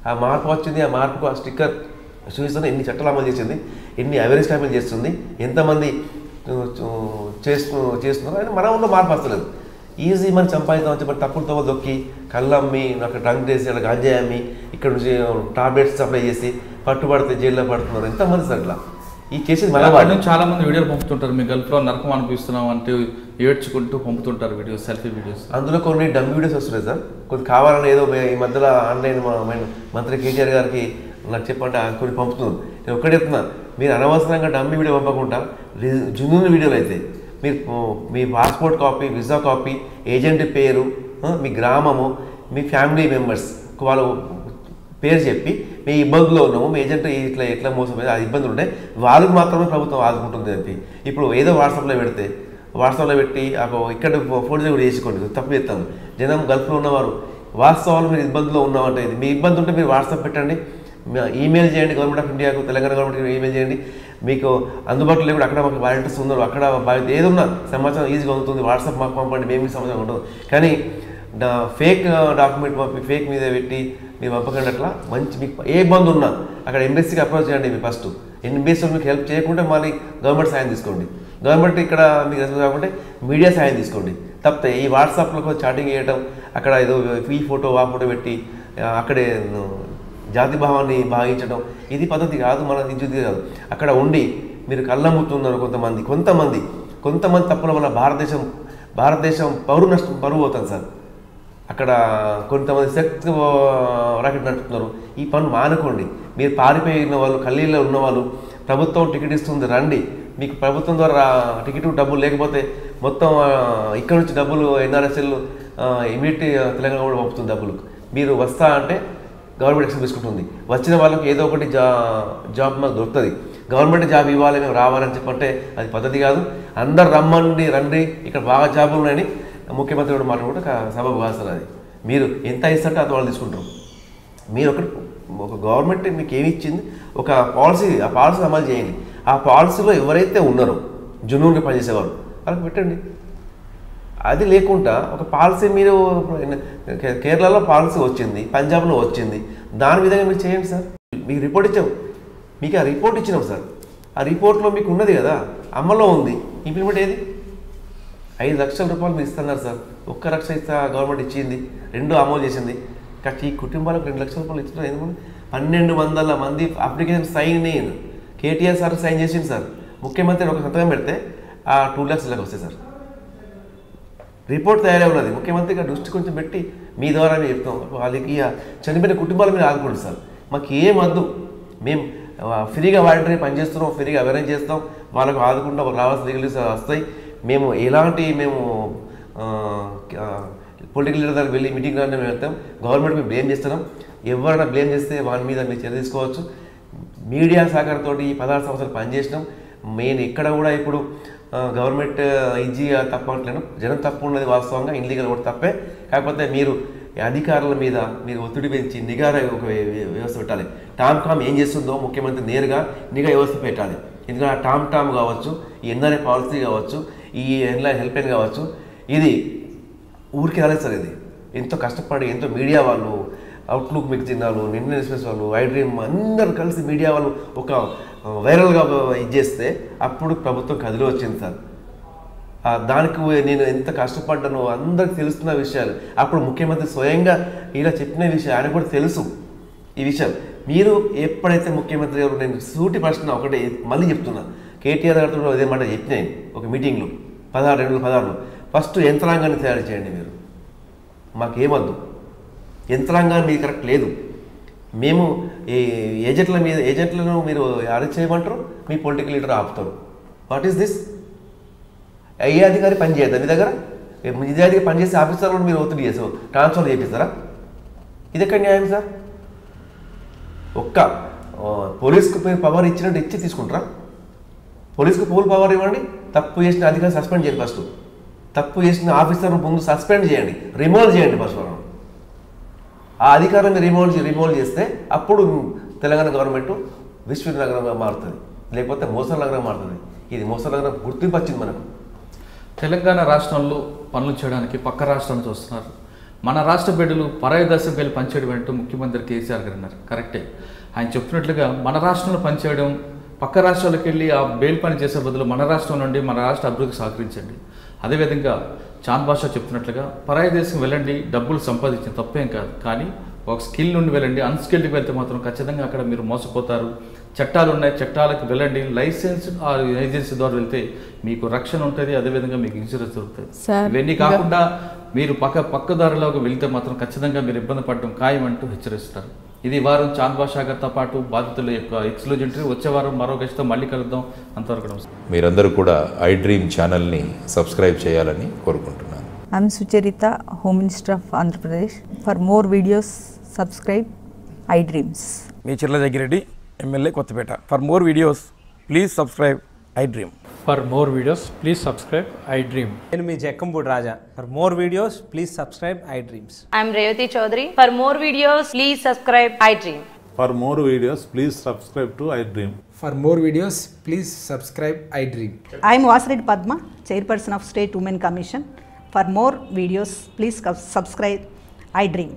ఆ మార్పుకు ఆ స్టిక్కర్ చూపిస్తుంది. ఎన్ని చట్టాలు అమలు చేసింది, ఎన్ని అవేర్నెస్ క్యాంపెయిన్ చేస్తుంది, ఎంతమంది చేస్తున్నారు అని మన ఊళ్ళో మార్పు వస్తలేదు. ఈజీ మనం సంపాదిద్దాం చెప్పి తప్పులతో దొక్కి కళ్ళమ్మి అక్కడ డ్రంక్ చేసి అక్కడ గంజాయి అమ్మి ఇక్కడ నుంచి టాబ్లెట్స్ సప్లై చేసి పట్టుబడితే జైల్లో పడుతున్నారు. ఎంతమంది సార్ అట్లా ఈ కేసులు మన వాళ్ళు చాలా మంది వీడియోలు పంపుతుంటారు. మీ గల్ఫ్లో నరకం అనిపిస్తున్నాం అంటే ఏడ్చుకుంటూ పంపుతుంటారు వీడియోస్, సెల్ఫీ వీడియోస్. అందులో కొన్ని డమ్ వీడియోస్ వస్తున్నాయి సార్. కొన్ని కావాలని ఏదో ఈ మధ్యలో ఆన్లైన్ మంత్రి కేటీఆర్ గారికి నాకు చెప్పంటే కొన్ని పంపుతున్నాను. నేను ఒక్కటే చెప్తున్నా, మీరు అనవసరంగా డమ్మీ వీడియో పంపకుండా జున్నున్న వీడియోలు అయితే మీరు మీ passport copy, visa copy, agent పేరు, మీ గ్రామము, మీ ఫ్యామిలీ మెంబర్స్ వాళ్ళు పేరు చెప్పి మీ ఇబ్బందుల్లో ఉన్నాము, మీ ఏజెంట్ ఎట్లా మోసపోయింది ఆ ఇబ్బందులు ఉంటే వాళ్ళకి మాత్రమే ప్రభుత్వం ఆదుకుంటుంది అని. ఇప్పుడు ఏదో వాట్సాప్లో పెట్టి ఇక్కడ ఫోటో కూడా చేసుకోండి, తప్పు చేస్తాను. జనం గల్ఫ్లో ఉన్నవారు వాస్తవాలు మీరు ఇబ్బందుల్లో ఉన్నామంటే ఇది మీ ఇబ్బంది ఉంటే మీరు వాట్సాప్ పెట్టండి, ఈమెయిల్ చేయండి గవర్నమెంట్ ఆఫ్ ఇండియాకు, తెలంగాణ గవర్నమెంట్కి ఈమెయిల్ చేయండి. మీకు అందుబాటులో లేకుండా అక్కడ మాకు వాలంటీర్స్ ఉన్నారు, అక్కడ ఏదున్నా సమాచారం ఈజీగా ఉంటుంది. వాట్సాప్ మాకు పంపండి, మేము సమాచారం ఉంటుంది. కానీ ఫేక్ డాక్యుమెంట్ పంపి ఫేక్ మీద పెట్టి మీరు పంపకండి. అట్లా మంచి మీకు ఏ ఇబ్బంది ఉన్నా అక్కడ ఎంబెస్సీకి అప్రోచ్ చేయండి. మీరు ఫస్ట్ ఎంబెస్సీలో మీకు హెల్ప్ చేయకుంటే మళ్ళీ గవర్నమెంట్ సాయం తీసుకోండి. గవర్నమెంట్ ఇక్కడ మీకు రెస్పాన్స్ కాకుంటే మీడియా సాయం తీసుకోండి. తప్పితే ఈ వాట్సాప్లో చాటింగ్ చేయడం, అక్కడ ఏదో ఈ ఫోటో ఆ ఫోటో పెట్టి అక్కడే జాతి భావాన్ని భావించడం ఇది పద్ధతి కాదు, మన విద్యుత్ కాదు. అక్కడ ఉండి మీరు కళ్ళమ్ముతున్నారు కొంతమంది తప్పుల వల్ల భారతదేశం పరువు అవుతుంది సార్. అక్కడ కొంతమంది సెక్స్ రాకెట్ నడుపుతున్నారు. ఈ పనులు మానుకోండి. మీరు పారిపోయిన వాళ్ళు, ఖల్లీలో ఉన్నవాళ్ళు ప్రభుత్వం టికెట్ ఇస్తుంది రండి. మీకు ప్రభుత్వం ద్వారా టికెట్ డబ్బులు లేకపోతే మొత్తం ఇక్కడ నుంచి డబ్బులు NRSL ఇమీడియట్ తెలంగాణ కూడా పంపుతుంది డబ్బులు. మీరు వస్తా అంటే గవర్నమెంట్ ఎక్సెప్ట్ తీసుకుంటుంది. వచ్చిన వాళ్ళకి ఏదో ఒకటి జాబ్ మాకు దొరుకుతుంది. గవర్నమెంట్ జాబ్ ఇవ్వాలి, మేము రావాలని చెప్పంటే అది పద్ధతి కాదు. అందరు రండి, ఇక్కడ బాగా జాబులు ఉన్నాయని ముఖ్యమంత్రి కూడా మాట కూడా సబబు కాదు. అది మీరు ఎంత ఇస్తుంటే అది వాళ్ళు తీసుకుంటారు. మీరు ఒక గవర్నమెంట్ మీకు ఏమి ఇచ్చింది, ఒక పాలసీ, ఆ పాలసీ అమలు చేయండి. ఆ పాలసీలో ఎవరైతే ఉన్నారో జునూన్గా పనిచేసేవారు వాళ్ళకి పెట్టండి. అది లేకుండా ఒక పాలసీ మీరు కేరళలో పాలసీ వచ్చింది, పంజాబ్లో వచ్చింది, దాని విధంగా మీరు చేయండి సార్. మీకు రిపోర్ట్ ఇచ్చినాం సార్. ఆ రిపోర్ట్లో మీకు ఉన్నది కదా, అమల్లో ఉంది. ఇంప్లిమెంట్ ఏది? 5 లక్షల రూపాయలు మీరు ఇస్తున్నారు సార్. 1 లక్ష ఇస్తా గవర్నమెంట్ ఇచ్చింది, 2 అమలు చేసింది. కానీ ఈ కుటుంబాలకు 2 లక్షల రూపాయలు ఇచ్చిన ఎందుకంటే 1200 మంది అప్లికేషన్ సైన్ అయ్యింది. కేటీఆర్ సార్ సైన్ చేసింది సార్. ముఖ్యమంత్రి ఒక సంతకం పెడితే ఆ 2 లక్షలకు వస్తాయి సార్. రిపోర్ట్ తయారై ఉన్నది. ముఖ్యమంత్రి గారు దృష్టి కొంచెం పెట్టి మీ ద్వారా మేము చెప్తాం. వాళ్ళకి చనిపోయిన కుటుంబాలు మీరు ఆదుకోండి సార్. మాకు ఏం వద్దు, మేము ఫ్రీగా వాలంటరీ పనిచేస్తున్నాం, ఫ్రీగా అవేర్నెస్ చేస్తాం, వాళ్ళకు ఆదుకుంటాం, రావాల్సిన లీగల్ వస్తాయి. మేము ఎలాంటి పొలిటికల్ లీడర్ దగ్గర వెళ్ళి మీటింగ్ కానీ మేము వెళ్తాం. గవర్నమెంట్ మేము బ్లేమ్ చేస్తున్నాం. ఎవరైనా బ్లేమ్ చేస్తే వాని మీద మీరు చర్య తీసుకోవచ్చు. మీడియా సహకారంతో ఈ 16 సంవత్సరాలు పనిచేసినాం. మెయిన్ ఇక్కడ కూడా ఇప్పుడు గవర్నమెంట్ ఈజీగా తప్పు అంటలేను, జనం తప్పు ఉన్నది వాస్తవంగా, ఇన్లీగల్ కూడా తప్పే. కాకపోతే మీరు అధికారుల మీద మీరు ఒత్తిడి పెంచి నిఘా ఒక వ్యవస్థ పెట్టాలి. టామ్ ఏం చేస్తుందో ముఖ్యమంత్రి నేరుగా నిఘా వ్యవస్థ పెట్టాలి. ఎందుకంటే ఆ టామ్ కావచ్చు, ఈ NRA పాలసీ కావచ్చు, ఈ హెల్ప్ లైన్ కావచ్చు, ఇది ఊరికి రాలేదు సార్. ఇది ఎంతో కష్టపడి ఎంతో మీడియా వాళ్ళు, అవుట్లుక్ మ్యాగజైన్ వాళ్ళు, నిన్న ఎక్స్ప్రెస్ వాళ్ళు, iDream అందరూ కలిసి మీడియా వాళ్ళు ఒక వైరల్గా ఇది చేస్తే అప్పుడు ప్రభుత్వం కదిలి వచ్చింది సార్. దానికి నేను ఎంత కష్టపడ్డానో అందరికి తెలుస్తున్న విషయాలు. అప్పుడు ముఖ్యమంత్రి స్వయంగా ఇలా చెప్పిన విషయం ఆయన కూడా తెలుసు ఈ విషయాలు. మీరు ఎప్పుడైతే ముఖ్యమంత్రి గారు, నేను సూటి ప్రశ్న ఒకటే మళ్ళీ చెప్తున్నా, కేటీఆర్ గారితో కూడా అదే మాట చెప్పినాయి ఒక మీటింగ్లో 2016 ఫస్ట్ యంత్రాంగాన్ని తయారు చేయండి మీరు, మాకేమద్దు, యంత్రాంగాన్ని మీది కరెక్ట్ లేదు, మేము ఏజెంట్లను మీరు అరెస్ట్ చేయమంటారు, మీ పొలిటికల్ లీడర్ ఆపుతారు. What is this? ఏ అధికారి పని చేయద్దా మీ దగ్గర? నిజాయితీగా పనిచేసే ఆఫీసర్లను మీరు ఒత్తిడి చేసి ట్రాన్స్ఫర్ చేపిస్తారా? ఇది ఎక్కడ న్యాయం సార్? ఒక్క పోలీస్కు పవర్ ఇచ్చినట్టు ఇచ్చి తీసుకుంటారా? పోలీస్కు ఫుల్ పవర్ ఇవ్వండి, తప్పు చేసిన అధికారి సస్పెండ్ చేయండి, ఫస్ట్ తప్పు చేసిన ఆఫీసర్ ముందు సస్పెండ్ చేయండి, రిమూవ్ చేయండి ఫస్ట్ వాళ్ళని. ఆ అధికారాన్ని రిమూవ్ చేస్తే అప్పుడు తెలంగాణ గవర్నమెంట్ విశ్వనగరంగా మారుతుంది, లేకపోతే మోసల నగరం మారుతుంది. ఇది మోసల నగరం గుర్తింపు వచ్చింది మనకు. తెలంగాణ రాష్ట్రంలో పనులు చేయడానికి పక్క రాష్ట్రాన్ని చూస్తున్నారు. మన రాష్ట్ర బిడ్డలు పరాయి దేశం వెళ్ళి పనిచేయడం అంటూ ముఖ్యమంత్రి కేసీఆర్ గారు అన్నారు. కరెక్టే, ఆయన చెప్తున్నట్లుగా మన రాష్ట్రంలో పనిచేయడం, పక్క రాష్ట్రాలకు వెళ్ళి ఆ బెయిల్ పని చేసే బదులు మన రాష్ట్రం నుండి మన రాష్ట్ర అభివృద్ధికి సహకరించండి. అదేవిధంగా చాంద్ బాషా చెప్తున్నట్లుగా పరాయి దేశం వెళ్ళండి, డబ్బులు సంపాదించిన తప్పేం కాదు, కానీ ఒక స్కిల్ నుండి వెళ్ళండి. అన్స్కిల్డ్కి వెళ్తే మాత్రం ఖచ్చితంగా అక్కడ మీరు మోసపోతారు. చట్టాలు ఉన్నాయి, చట్టాలకు వెళ్ళండి. లైసెన్స్ ఆ ఏజెన్సీ ద్వారా వెళ్తే మీకు రక్షణ ఉంటుంది, అదేవిధంగా మీకు ఇన్సూరెన్స్ దొరుకుతుంది. ఇవన్నీ కాకుండా మీరు పక్కదారిలోకి వెళ్తే మాత్రం ఖచ్చితంగా మీరు ఇబ్బంది పడడం ఖాయం అంటూ హెచ్చరిస్తారు. ఇది వారం చాంద్ బాషా గారితో పాటు బాధితుల యొక్క ఎక్స్క్లూజివ్. వచ్చే వారం మరో గెస్ట్తో మళ్ళీ కలుద్దాం. అంతవరకు మీరందరూ కూడా ఐ డ్రీమ్ ఛానల్ని సబ్స్క్రైబ్ చేయాలని కోరుకుంటున్నాను. I'm Sucharita, Home Minister of Andhra Pradesh. For more videos, subscribe iDreams. మీ Chirla Jaggireddy, MLA Kothapeta. For more videos please subscribe iDream. For more videos, please subscribe iDream. నేను మీ జక్కంపూడి రాజా. For more videos, please subscribe iDreams. I'm Revati Chaudhary. For more videos, please subscribe iDream. For more videos, please subscribe to iDream. For more videos, please subscribe iDream. I'm Vasireddy Padma, Chairperson of State Women Commission. For more videos, please subscribe iDream.